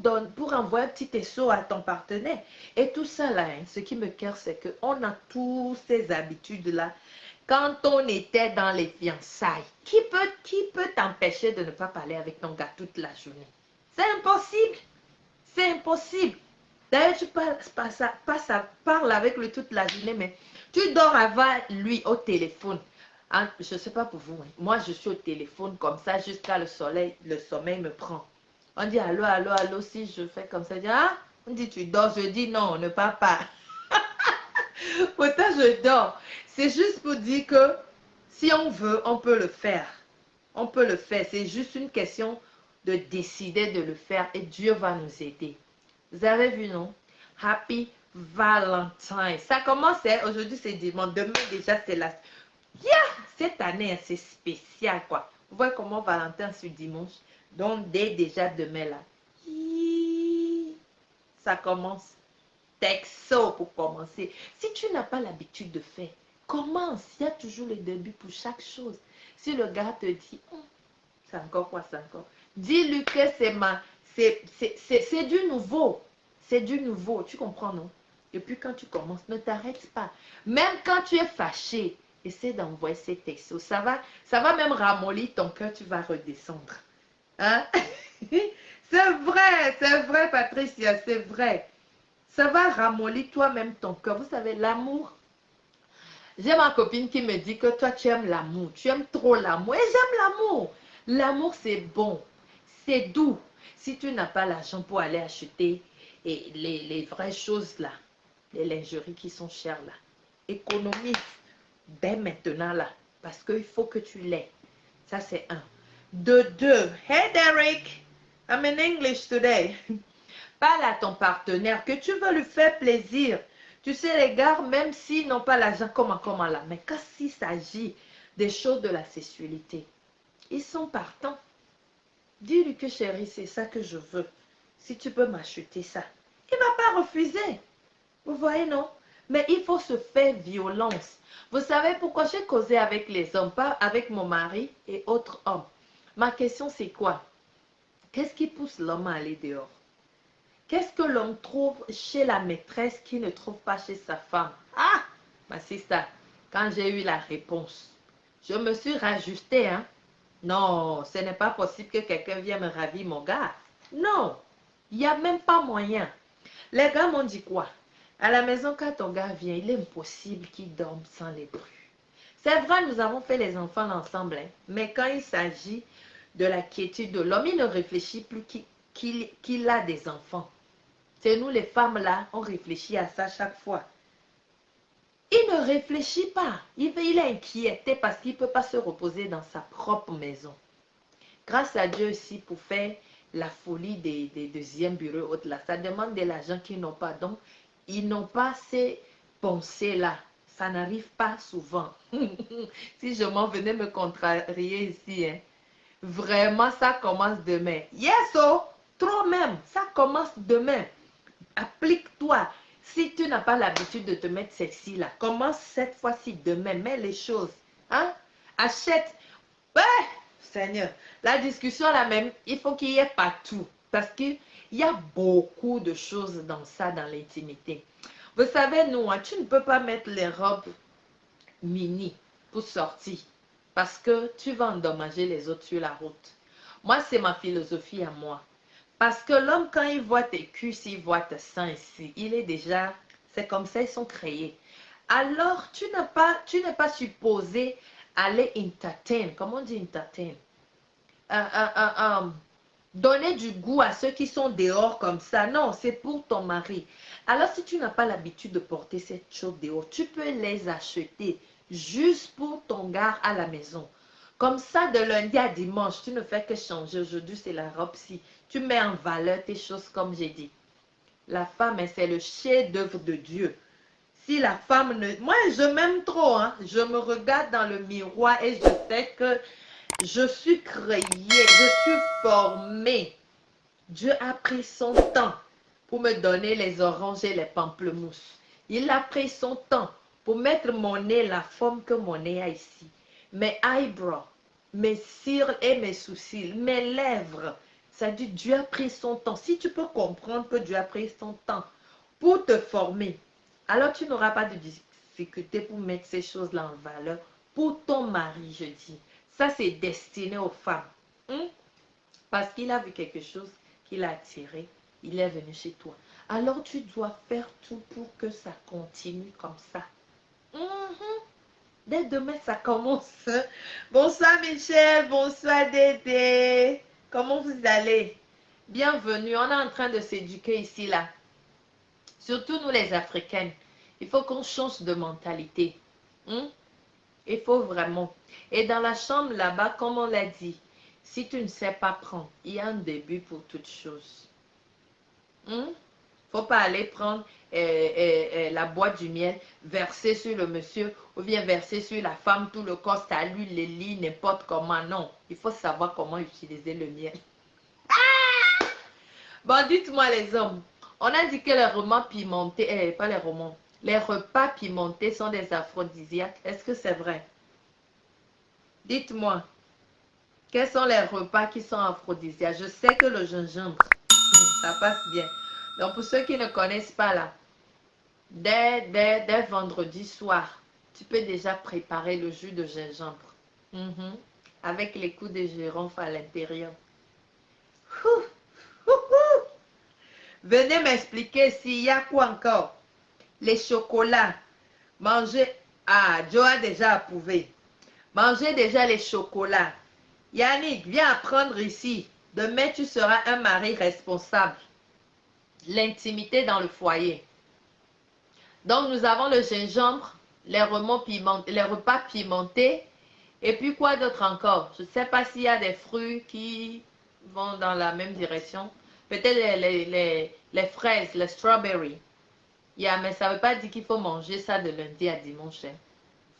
envoyer un petit SO à ton partenaire. Et tout ça là, hein, ce qui me cœur, c'est qu'on a tous ces habitudes-là. Quand on était dans les fiançailles, qui peut t'empêcher de ne pas parler avec ton gars toute la journée? C'est impossible. C'est impossible. D'ailleurs, tu parles avec lui toute la journée, mais tu dors avec lui au téléphone. Hein, je ne sais pas pour vous. Hein. Moi, je suis au téléphone comme ça jusqu'à le sommeil me prend. On dit allô, allô, allô. Si je fais comme ça, je dis, ah, on dit tu dors. Je dis non, ne pars pas. Pourtant, je dors. C'est juste pour dire que si on veut, on peut le faire. On peut le faire. C'est juste une question de décider de le faire et Dieu va nous aider. Vous avez vu, non? Happy Valentine. Ça commence, aujourd'hui c'est dimanche, demain déjà c'est la... Yeah! Cette année, c'est spécial, quoi. Vous voyez comment Valentin sur dimanche? Donc, dès déjà demain, là, ça commence. Texto pour commencer. Si tu n'as pas l'habitude de faire, commence. Il y a toujours le début pour chaque chose. Si le gars te dit, c'est encore quoi, c'est encore. Dis-lui que c'est du nouveau. C'est du nouveau. Tu comprends, non? Et puis quand tu commences, ne t'arrête pas. Même quand tu es fâché, essaie d'envoyer ces textos. Ça va même ramollir ton cœur, tu vas redescendre. Hein? C'est vrai, Patricia, c'est vrai. Ça va ramollir toi-même ton cœur. Vous savez, l'amour. J'ai ma copine qui me dit que toi, tu aimes l'amour. Tu aimes trop l'amour. Et j'aime l'amour. L'amour, c'est bon. C'est doux. Si tu n'as pas l'argent pour aller acheter les vraies choses là, les lingeries qui sont chères là, économise dès maintenant là. Parce qu'il faut que tu l'aies. Ça, c'est un. De deux. Hey, Derek. I'm in English today. Parle à ton partenaire que tu veux lui faire plaisir. Tu sais, les gars, même s'ils n'ont pas l'argent, comment là, mais quand il s'agit des choses de la sexualité, ils sont partants. Dis-lui que chérie, c'est ça que je veux. Si tu peux m'acheter ça, il ne va pas refuser. Vous voyez, non? Mais il faut se faire violence. Vous savez pourquoi j'ai causé avec les hommes, pas avec mon mari et autres hommes. Ma question, c'est quoi? Qu'est-ce qui pousse l'homme à aller dehors? Qu'est-ce que l'homme trouve chez la maîtresse qu'il ne trouve pas chez sa femme? Ah, ma sister, quand j'ai eu la réponse, je me suis rajustée, hein? Non, ce n'est pas possible que quelqu'un vienne me ravir mon gars. Non, il n'y a même pas moyen. Les gars m'ont dit quoi? À la maison, quand ton gars vient, il est impossible qu'il dorme sans les bruits. C'est vrai, nous avons fait les enfants ensemble, hein? Mais quand il s'agit de la quiétude de l'homme, il ne réfléchit plus qu'il a des enfants. C'est nous les femmes là, on réfléchit à ça chaque fois. Il ne réfléchit pas. Il est inquiété parce qu'il ne peut pas se reposer dans sa propre maison. Grâce à Dieu aussi pour faire la folie des deuxièmes bureaux hautes là. Ça demande de l'argent qu'ils n'ont pas. Donc, ils n'ont pas ces pensées-là. Ça n'arrive pas souvent. Si je m'en venais me contrarier ici, hein. Vraiment, ça commence demain. Yes, oh, trop même. Ça commence demain. Applique-toi. Si tu n'as pas l'habitude de te mettre sexy là, commence cette fois-ci demain. Mets les choses. Hein? Achète. Ouais, Seigneur. La discussion là même, il faut qu'il y ait partout. Parce qu'il y a beaucoup de choses dans ça, dans l'intimité. Vous savez, nous, hein, tu ne peux pas mettre les robes mini pour sortir. Parce que tu vas endommager les autres sur la route. Moi, c'est ma philosophie à moi. Parce que l'homme, quand il voit tes cuisses, il voit tes seins ici, il est déjà, c'est comme ça, ils sont créés. Alors, tu n'es pas supposé aller entertain, comment on dit entertain? Donner du goût à ceux qui sont dehors comme ça. Non, c'est pour ton mari. Alors, si tu n'as pas l'habitude de porter cette chose dehors, tu peux les acheter juste pour ton gars à la maison. Comme ça, de lundi à dimanche, tu ne fais que changer. Aujourd'hui, c'est la robe-ci. Tu mets en valeur tes choses comme j'ai dit. La femme, c'est le chef-d'œuvre de Dieu. Si la femme ne... Moi, je m'aime trop. Hein? Je me regarde dans le miroir et je sais que je suis créée, je suis formée. Dieu a pris son temps pour me donner les oranges et les pamplemousses. Il a pris son temps pour mettre mon nez la forme que mon nez a ici. Mes eyebrows, mes cils et mes sourcils, mes lèvres. Ça dit Dieu a pris son temps. Si tu peux comprendre que Dieu a pris son temps pour te former, alors tu n'auras pas de difficulté pour mettre ces choses-là en valeur pour ton mari, je dis. Ça, c'est destiné aux femmes. Parce qu'il a vu quelque chose qui l'a attiré. Il est venu chez toi. Alors, tu dois faire tout pour que ça continue comme ça. Dès demain, ça commence. Bonsoir, Michel. Bonsoir, Dédé. Comment vous allez? Bienvenue. On est en train de s'éduquer ici, là. Surtout nous, les Africaines. Il faut qu'on change de mentalité. Il faut vraiment. Et dans la chambre là-bas, comme on l'a dit, si tu ne sais pas prendre, il y a un début pour toute chose. Faut pas aller prendre la boîte du miel, verser sur le monsieur ou bien verser sur la femme, tout le corps, ça lui, les lits, n'importe comment. Non, il faut savoir comment utiliser le miel. Bon, dites-moi les hommes, on a dit que les romans pimentés, pas les romans, les repas pimentés sont des aphrodisiaques. Est-ce que c'est vrai? Dites-moi, quels sont les repas qui sont aphrodisiaques? Je sais que le gingembre, ça passe bien. Donc, pour ceux qui ne connaissent pas là, dès vendredi soir, tu peux déjà préparer le jus de gingembre. Avec les coups de girofle à l'intérieur. Venez m'expliquer s'il y a quoi encore. Les chocolats. Manger. Ah, Joe a déjà approuvé. Mangez déjà les chocolats. Yannick, viens apprendre ici. Demain, tu seras un mari responsable. L'intimité dans le foyer. Donc, nous avons le gingembre, les repas pimentés. Et puis, quoi d'autre encore? Je ne sais pas s'il y a des fruits qui vont dans la même direction. Peut-être les fraises, les strawberries. Mais ça ne veut pas dire qu'il faut manger ça de lundi à dimanche. Il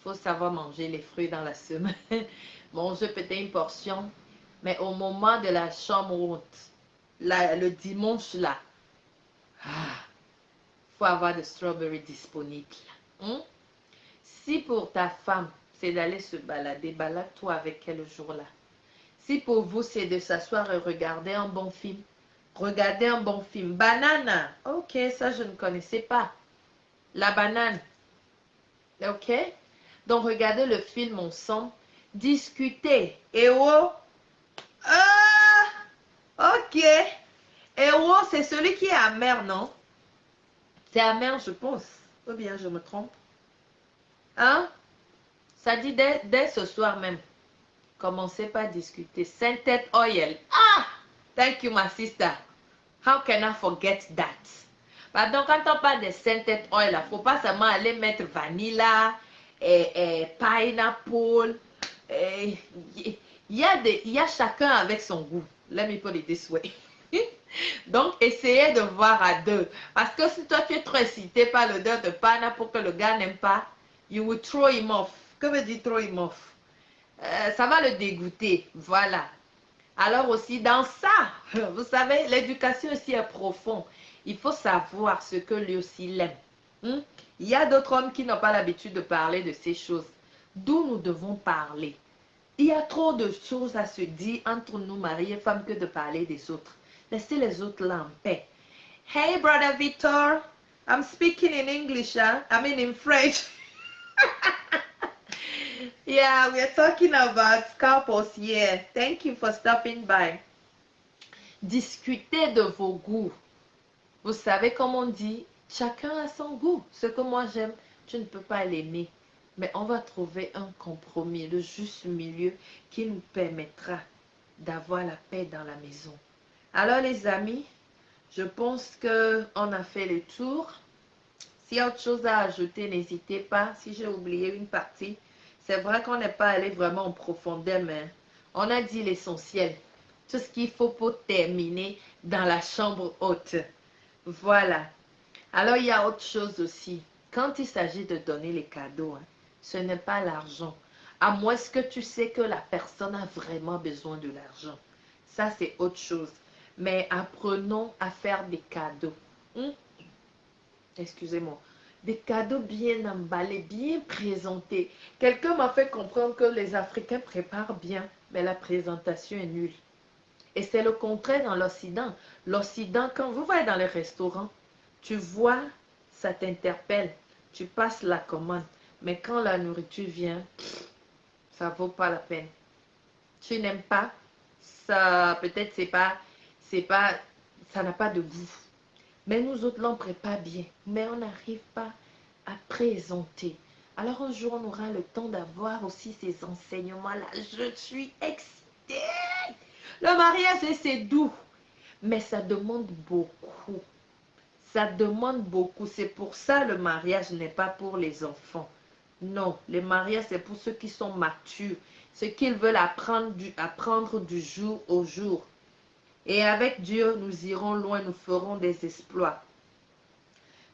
faut savoir manger les fruits dans la semaine. Manger peut-être une portion. Mais au moment de la chambre haute, le dimanche là, il faut avoir des strawberries disponibles. Si pour ta femme, c'est d'aller se balader, balade-toi avec elle le jour-là. Si pour vous, c'est de s'asseoir et regarder un bon film, regardez un bon film. Banane, ok, ça je ne connaissais pas. La banane, ok. Donc regardez le film ensemble, discuter. Et oh, ok. Et oh, c'est celui qui est amer, non? C'est amer, je pense. Ou bien je me trompe. Hein? Ça dit dès ce soir même. Commencez par discuter. Scented oil. Ah! Thank you, my sister. How can I forget that? Pardon, quand on parle de scented oil, il ne faut pas seulement aller mettre vanilla, pineapple. Il y a chacun avec son goût. Let me put it this way. Donc, essayez de voir à deux. Parce que si toi, tu es trop excité par l'odeur de pana pour que le gars n'aime pas, you will throw him off. Que veut dire throw him off? Ça va le dégoûter. Voilà. Alors aussi, dans ça, vous savez, l'éducation aussi est profonde. Il faut savoir ce que lui aussi l'aime. Il y a d'autres hommes qui n'ont pas l'habitude de parler de ces choses. D'où nous devons parler. Il y a trop de choses à se dire entre nous, mari et femme, que de parler des autres. Laissez les autres là en paix. Hey, brother Victor, I'm speaking in English, huh? I mean in French. Yeah, we're talking about couples. Yeah, thank you for stopping by. Discutez de vos goûts. Vous savez comme on dit, chacun a son goût. Ce que moi j'aime, tu ne peux pas l'aimer. Mais on va trouver un compromis, le juste milieu qui nous permettra d'avoir la paix dans la maison. Alors les amis, je pense qu'on a fait le tour. S'il y a autre chose à ajouter, n'hésitez pas. Si j'ai oublié une partie, c'est vrai qu'on n'est pas allé vraiment en profondeur, mais on a dit l'essentiel. Tout ce qu'il faut pour terminer dans la chambre haute. Voilà. Alors, il y a autre chose aussi. Quand il s'agit de donner les cadeaux, ce n'est pas l'argent. À moins que tu sais que la personne a vraiment besoin de l'argent. Ça, c'est autre chose. Mais apprenons à faire des cadeaux. Excusez-moi. Des cadeaux bien emballés, bien présentés. Quelqu'un m'a fait comprendre que les Africains préparent bien, mais la présentation est nulle. Et c'est le contraire dans l'Occident. L'Occident, quand vous allez dans les restaurants, tu vois, ça t'interpelle. Tu passes la commande. Mais quand la nourriture vient, ça ne vaut pas la peine. Tu n'aimes pas, ça peut-être ça n'a pas de goût. Mais nous autres, l'on prépare bien. Mais on n'arrive pas à présenter. Alors un jour, on aura le temps d'avoir aussi ces enseignements-là. Je suis excitée. Le mariage, c'est doux. Mais ça demande beaucoup. Ça demande beaucoup. C'est pour ça le mariage n'est pas pour les enfants. Non, le mariage, c'est pour ceux qui sont matures. Ceux qui veulent apprendre du jour au jour. Et avec Dieu, nous irons loin, nous ferons des exploits.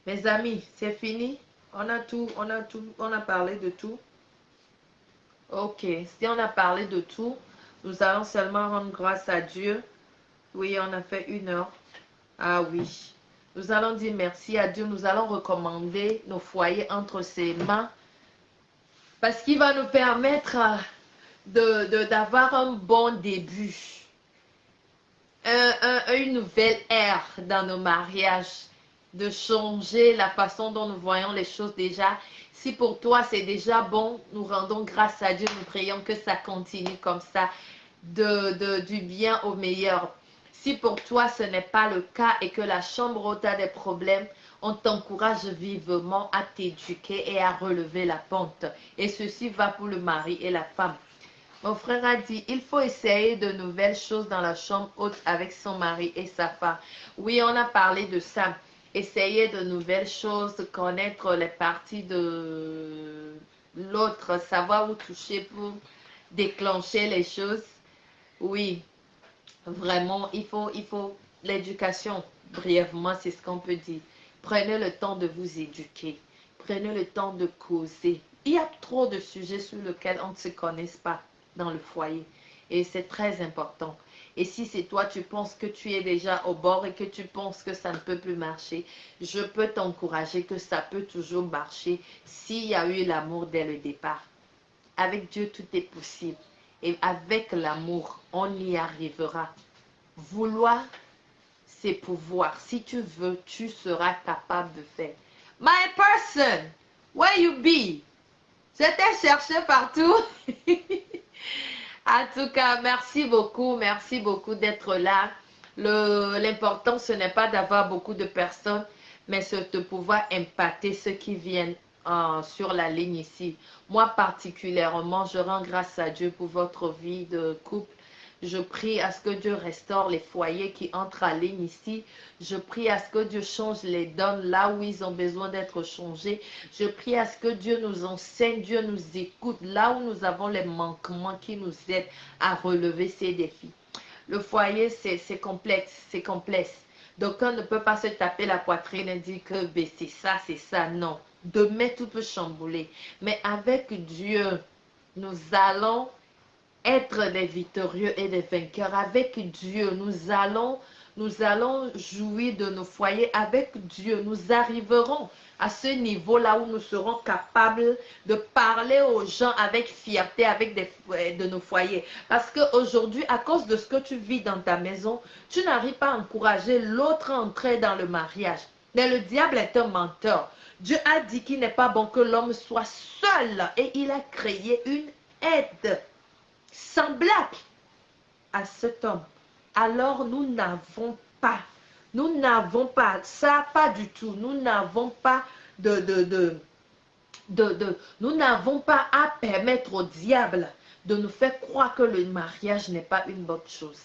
Mes amis, c'est fini. On a parlé de tout. Ok, si on a parlé de tout, nous allons seulement rendre grâce à Dieu. Oui, on a fait 1 heure. Ah oui. Nous allons dire merci à Dieu. Nous allons recommander nos foyers entre ses mains. Parce qu'il va nous permettre d'avoir un bon début. Une nouvelle ère dans nos mariages. De changer la façon dont nous voyons les choses déjà. Si pour toi c'est déjà bon, nous rendons grâce à Dieu. Nous prions que ça continue comme ça. Du bien au meilleur. Si pour toi ce n'est pas le cas et que la chambre haute a des problèmes, on t'encourage vivement à t'éduquer et à relever la pente. Et ceci va pour le mari et la femme. Mon frère a dit, il faut essayer de nouvelles choses dans la chambre haute avec son mari et sa femme. Oui, on a parlé de ça. Essayer de nouvelles choses, connaître les parties de l'autre, savoir où toucher pour déclencher les choses. Oui, vraiment, il faut l'éducation, brièvement, c'est ce qu'on peut dire. Prenez le temps de vous éduquer. Prenez le temps de causer. Il y a trop de sujets sur lesquels on ne se connaît pas dans le foyer. Et c'est très important. Et si c'est toi, tu penses que tu es déjà au bord et que tu penses que ça ne peut plus marcher, je peux t'encourager que ça peut toujours marcher s'il y a eu l'amour dès le départ. Avec Dieu, tout est possible. Et avec l'amour, on y arrivera. Vouloir, c'est pouvoir. Si tu veux, tu seras capable de faire. My person, where you be? Je t'ai cherché partout. En tout cas, merci beaucoup d'être là. L'important, ce n'est pas d'avoir beaucoup de personnes, mais c'est de pouvoir impacter ceux qui viennent sur la ligne ici. Moi, particulièrement, je rends grâce à Dieu pour votre vie de couple. Je prie à ce que Dieu restaure les foyers qui entrent en ligne ici. Je prie à ce que Dieu change les dons là où ils ont besoin d'être changés. Je prie à ce que Dieu nous enseigne, Dieu nous écoute là où nous avons les manquements qui nous aident à relever ces défis. Le foyer, c'est complexe, c'est complexe. D'aucuns ne peut pas se taper la poitrine et dire que ben, c'est ça. Non. Demain, tout peut chambouler. Mais avec Dieu, nous allons être des victorieux et des vainqueurs. Avec Dieu, nous allons jouir de nos foyers. Avec Dieu, nous arriverons à ce niveau-là où nous serons capables de parler aux gens avec fierté, avec de nos foyers. Parce qu'aujourd'hui, à cause de ce que tu vis dans ta maison, tu n'arrives pas à encourager l'autre à entrer dans le mariage. Mais le diable est un menteur. Dieu a dit qu'il n'est pas bon que l'homme soit seul et il a créé une aide semblable à cet homme. Alors nous n'avons pas, ça pas du tout, nous n'avons pas nous n'avons pas à permettre au diable de nous faire croire que le mariage n'est pas une bonne chose.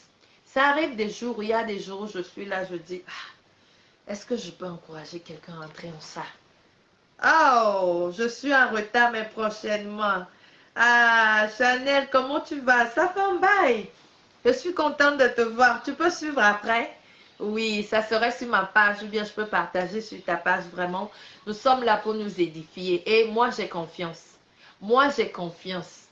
Ça arrive des jours, il y a des jours où je suis là, je dis, est-ce que je peux encourager quelqu'un à entrer en ça? Oh, je suis en retard, mais prochainement. Ah, Chanel, comment tu vas? Ça fait un bail. Je suis contente de te voir. Tu peux suivre après? Oui, ça serait sur ma page ou bien je peux partager sur ta page vraiment. Nous sommes là pour nous édifier et moi j'ai confiance. Moi j'ai confiance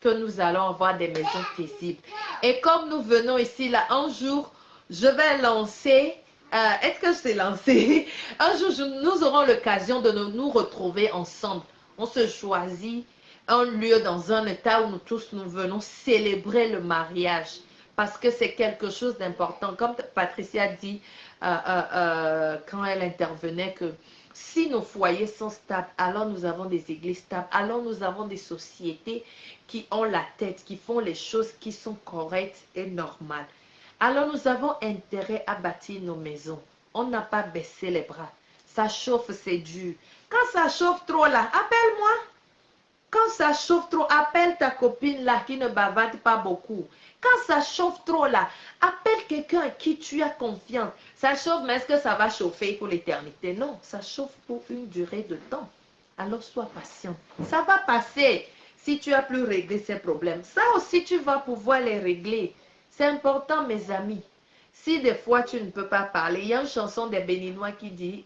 que nous allons avoir des maisons paisibles. Et comme nous venons ici là, un jour, je vais lancer... Est-ce que je t'ai lancé? Un jour, nous aurons l'occasion de nous retrouver ensemble. On se choisit un lieu dans un état où nous tous nous venons célébrer le mariage. Parce que c'est quelque chose d'important. Comme Patricia dit quand elle intervenait que si nos foyers sont stables, alors nous avons des églises stables, alors nous avons des sociétés qui ont la tête, qui font les choses qui sont correctes et normales. Alors nous avons intérêt à bâtir nos maisons. On n'a pas baissé les bras. Ça chauffe, c'est dur. Quand ça chauffe trop là, appelle-moi. Quand ça chauffe trop, appelle ta copine là qui ne bavarde pas beaucoup. Quand ça chauffe trop là, appelle quelqu'un à qui tu as confiance. Ça chauffe, mais est-ce que ça va chauffer pour l'éternité? Non, ça chauffe pour une durée de temps. Alors sois patient. Ça va passer si tu as pu régler ces problèmes. Ça aussi, tu vas pouvoir les régler. C'est important, mes amis. Si des fois tu ne peux pas parler, il y a une chanson des Béninois qui dit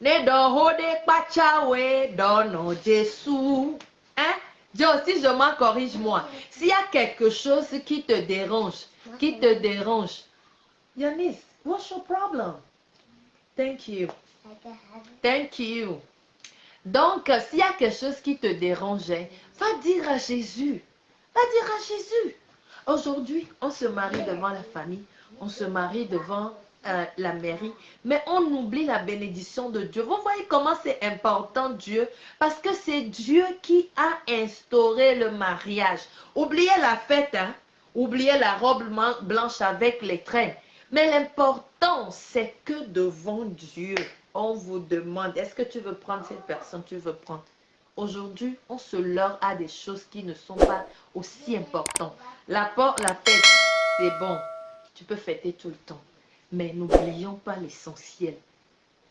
Ne dohode pachawe dono Jésus. Hein? Dieu aussi, je m'en corrige-moi. S'il y a quelque chose qui te dérange, Yanis, what's your problem? Thank you. Thank you. Donc, s'il y a quelque chose qui te dérangeait, va dire à Jésus. Va dire à Jésus. Aujourd'hui, on se marie devant la famille, on se marie devant la mairie, mais on oublie la bénédiction de Dieu. Vous voyez comment c'est important Dieu, parce que c'est Dieu qui a instauré le mariage. Oubliez la fête, hein? Oubliez la robe blanche avec les traînes. Mais l'important, c'est que devant Dieu, on vous demande, est-ce que tu veux prendre cette personne, tu veux prendre. Aujourd'hui, on se leurre à des choses qui ne sont pas aussi importantes. La fête, c'est bon. Tu peux fêter tout le temps. Mais n'oublions pas l'essentiel.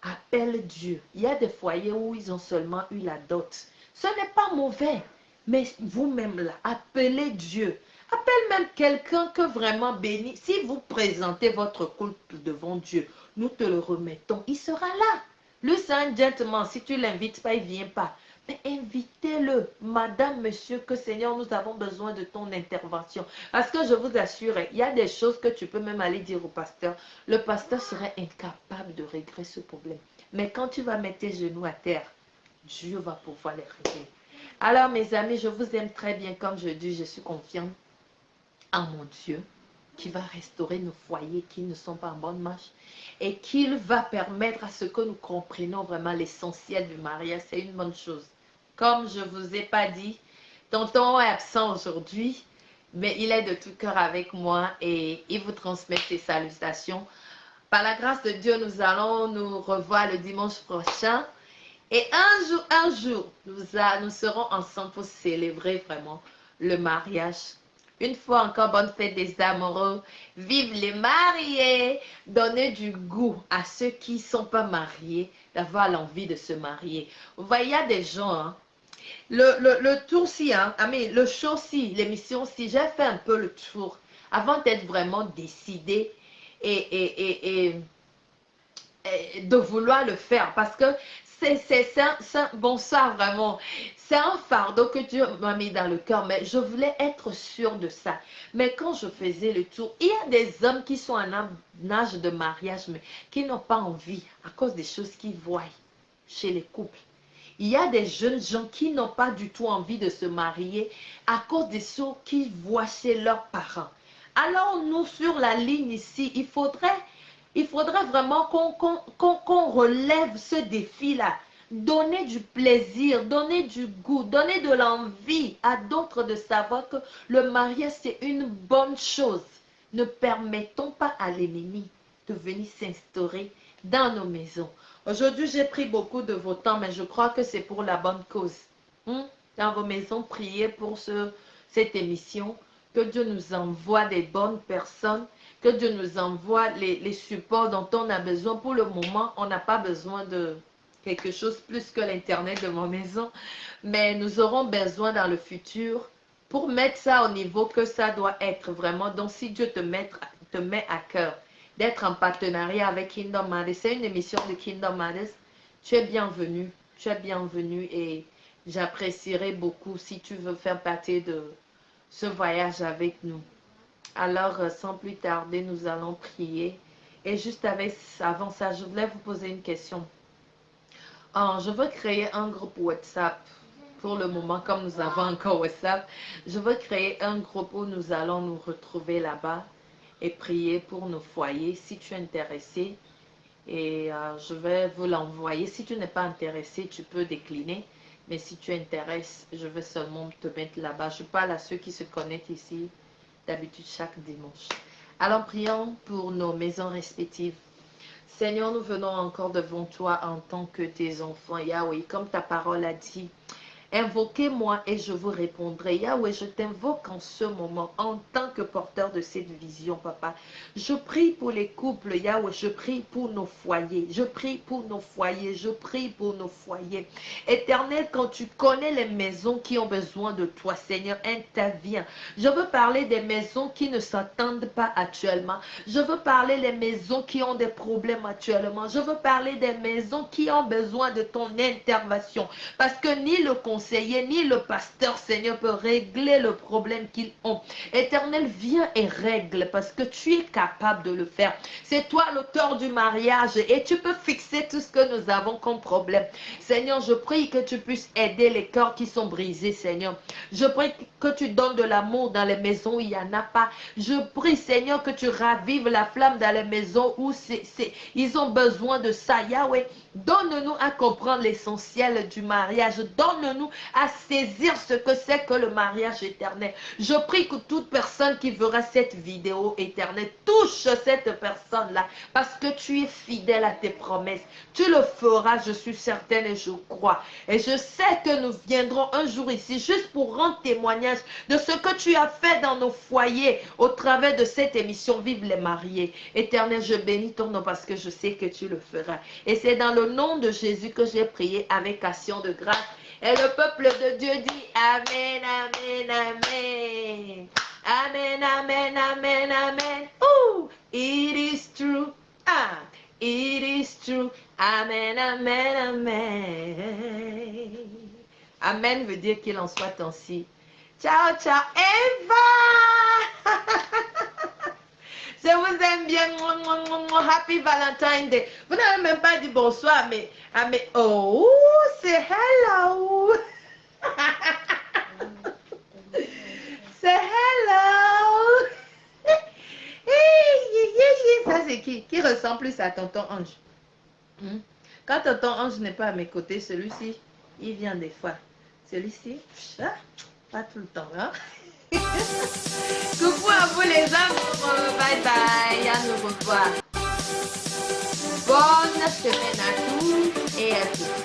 Appelle Dieu. Il y a des foyers où ils ont seulement eu la dot. Ce n'est pas mauvais. Mais vous-même là, appelez Dieu. Appelle même quelqu'un que vraiment béni. Si vous présentez votre culte devant Dieu, nous te le remettons. Il sera là. Lui, c'est un gentleman. Si tu ne l'invites pas, il ne vient pas. Mais invitez-le, madame, monsieur, que Seigneur, nous avons besoin de ton intervention. Parce que je vous assure, il y a des choses que tu peux même aller dire au pasteur. Le pasteur serait incapable de régler ce problème. Mais quand tu vas mettre tes genoux à terre, Dieu va pouvoir les régler. Alors, mes amis, je vous aime très bien. Comme je dis, je suis confiante en mon Dieu qui va restaurer nos foyers qui ne sont pas en bonne marche et qu'il va permettre à ce que nous comprenions vraiment l'essentiel du mariage. C'est une bonne chose. Comme je ne vous ai pas dit, tonton est absent aujourd'hui, mais il est de tout cœur avec moi et il vous transmet ses salutations. Par la grâce de Dieu, nous allons nous revoir le dimanche prochain. Et un jour, nous serons ensemble pour célébrer vraiment le mariage. Une fois encore, bonne fête des amoureux. Vive les mariés. Donnez du goût à ceux qui ne sont pas mariés d'avoir l'envie de se marier. Vous voyez, il y a des gens, hein, le tour si, hein, le show si, l'émission si, j'ai fait un peu le tour avant d'être vraiment décidée et de vouloir le faire parce que bon ça vraiment, c'est un fardeau que Dieu m'a mis dans le cœur, mais je voulais être sûre de ça. Mais quand je faisais le tour, il y a des hommes qui sont en âge de mariage, mais qui n'ont pas envie à cause des choses qu'ils voient chez les couples. Il y a des jeunes gens qui n'ont pas du tout envie de se marier à cause des choses qu'ils voient chez leurs parents. Alors nous, sur la ligne ici, il faudrait vraiment qu'on relève ce défi-là. Donner du plaisir, donner du goût, donner de l'envie à d'autres de savoir que le mariage, c'est une bonne chose. Ne permettons pas à l'ennemi de venir s'instaurer dans nos maisons. Aujourd'hui, j'ai pris beaucoup de vos temps, mais je crois que c'est pour la bonne cause. Dans vos maisons, priez pour cette émission. Que Dieu nous envoie des bonnes personnes. Que Dieu nous envoie les supports dont on a besoin. Pour le moment, on n'a pas besoin de quelque chose plus que l'Internet de ma maison. Mais nous aurons besoin dans le futur pour mettre ça au niveau que ça doit être vraiment. Donc, si Dieu te met à cœur d'être en partenariat avec Kingdom Mothers, c'est une émission de Kingdom Mothers, tu es bienvenu. Tu es bienvenu et j'apprécierais beaucoup si tu veux faire partie de ce voyage avec nous. Alors, sans plus tarder, nous allons prier. Et juste avant ça, je voulais vous poser une question. Je veux créer un groupe WhatsApp. Pour le moment, comme nous avons encore WhatsApp, je veux créer un groupe où nous allons nous retrouver là-bas et prier pour nos foyers. Si tu es intéressé, et je vais vous l'envoyer. Si tu n'es pas intéressé, tu peux décliner. Mais si tu intéresses, je vais seulement te mettre là-bas. Je parle à ceux qui se connectent ici, d'habitude chaque dimanche. Alors prions pour nos maisons respectives. Seigneur, nous venons encore devant toi en tant que tes enfants, Yahweh, comme ta parole a dit. Invoquez-moi et je vous répondrai. Yahweh, je t'invoque en ce moment en tant que porteur de cette vision, papa. Je prie pour les couples, Yahweh. Je prie pour nos foyers. Je prie pour nos foyers. Je prie pour nos foyers. Éternel, quand tu connais les maisons qui ont besoin de toi, Seigneur, interviens. Je veux parler des maisons qui ne s'entendent pas actuellement. Je veux parler des maisons qui ont des problèmes actuellement. Je veux parler des maisons qui ont besoin de ton intervention. Parce que ni le conseiller, ni le pasteur, Seigneur, peut régler le problème qu'ils ont. Éternel, viens et règle parce que tu es capable de le faire. C'est toi l'auteur du mariage et tu peux fixer tout ce que nous avons comme problème. Seigneur, je prie que tu puisses aider les cœurs qui sont brisés, Seigneur. Je prie que tu donnes de l'amour dans les maisons où il n'y en a pas. Je prie, Seigneur, que tu ravives la flamme dans les maisons où ils ont besoin de ça. Yahweh, donne-nous à comprendre l'essentiel du mariage. Donne-nous à saisir ce que c'est que le mariage éternel. Je prie que toute personne qui verra cette vidéo éternelle touche cette personne-là parce que tu es fidèle à tes promesses. Tu le feras, je suis certaine et je crois. Et je sais que nous viendrons un jour ici juste pour rendre témoignage de ce que tu as fait dans nos foyers au travers de cette émission Vive les mariés. Éternel, je bénis ton nom parce que je sais que tu le feras. Et c'est dans le nom de Jésus que j'ai prié avec action de grâce. Et le peuple de Dieu dit Amen, Amen, Amen. Amen, Amen, Amen, Amen. Oh, it is true. Ah, it is true. Amen, Amen, Amen. Amen veut dire qu'il en soit ainsi. Ciao, ciao, Eva. Je vous aime bien. Happy Valentine's Day. Vous n'avez même pas dit bonsoir, mais oh, c'est hello. C'est hello. Ça, c'est qui? Qui ressemble plus à tonton Ange? Quand tonton Ange n'est pas à mes côtés, celui-ci, il vient des fois. Celui-ci, pas tout le temps, hein? Coucou à vous les amours, bye bye, à nous revoir. Bonne semaine à tous et à tous.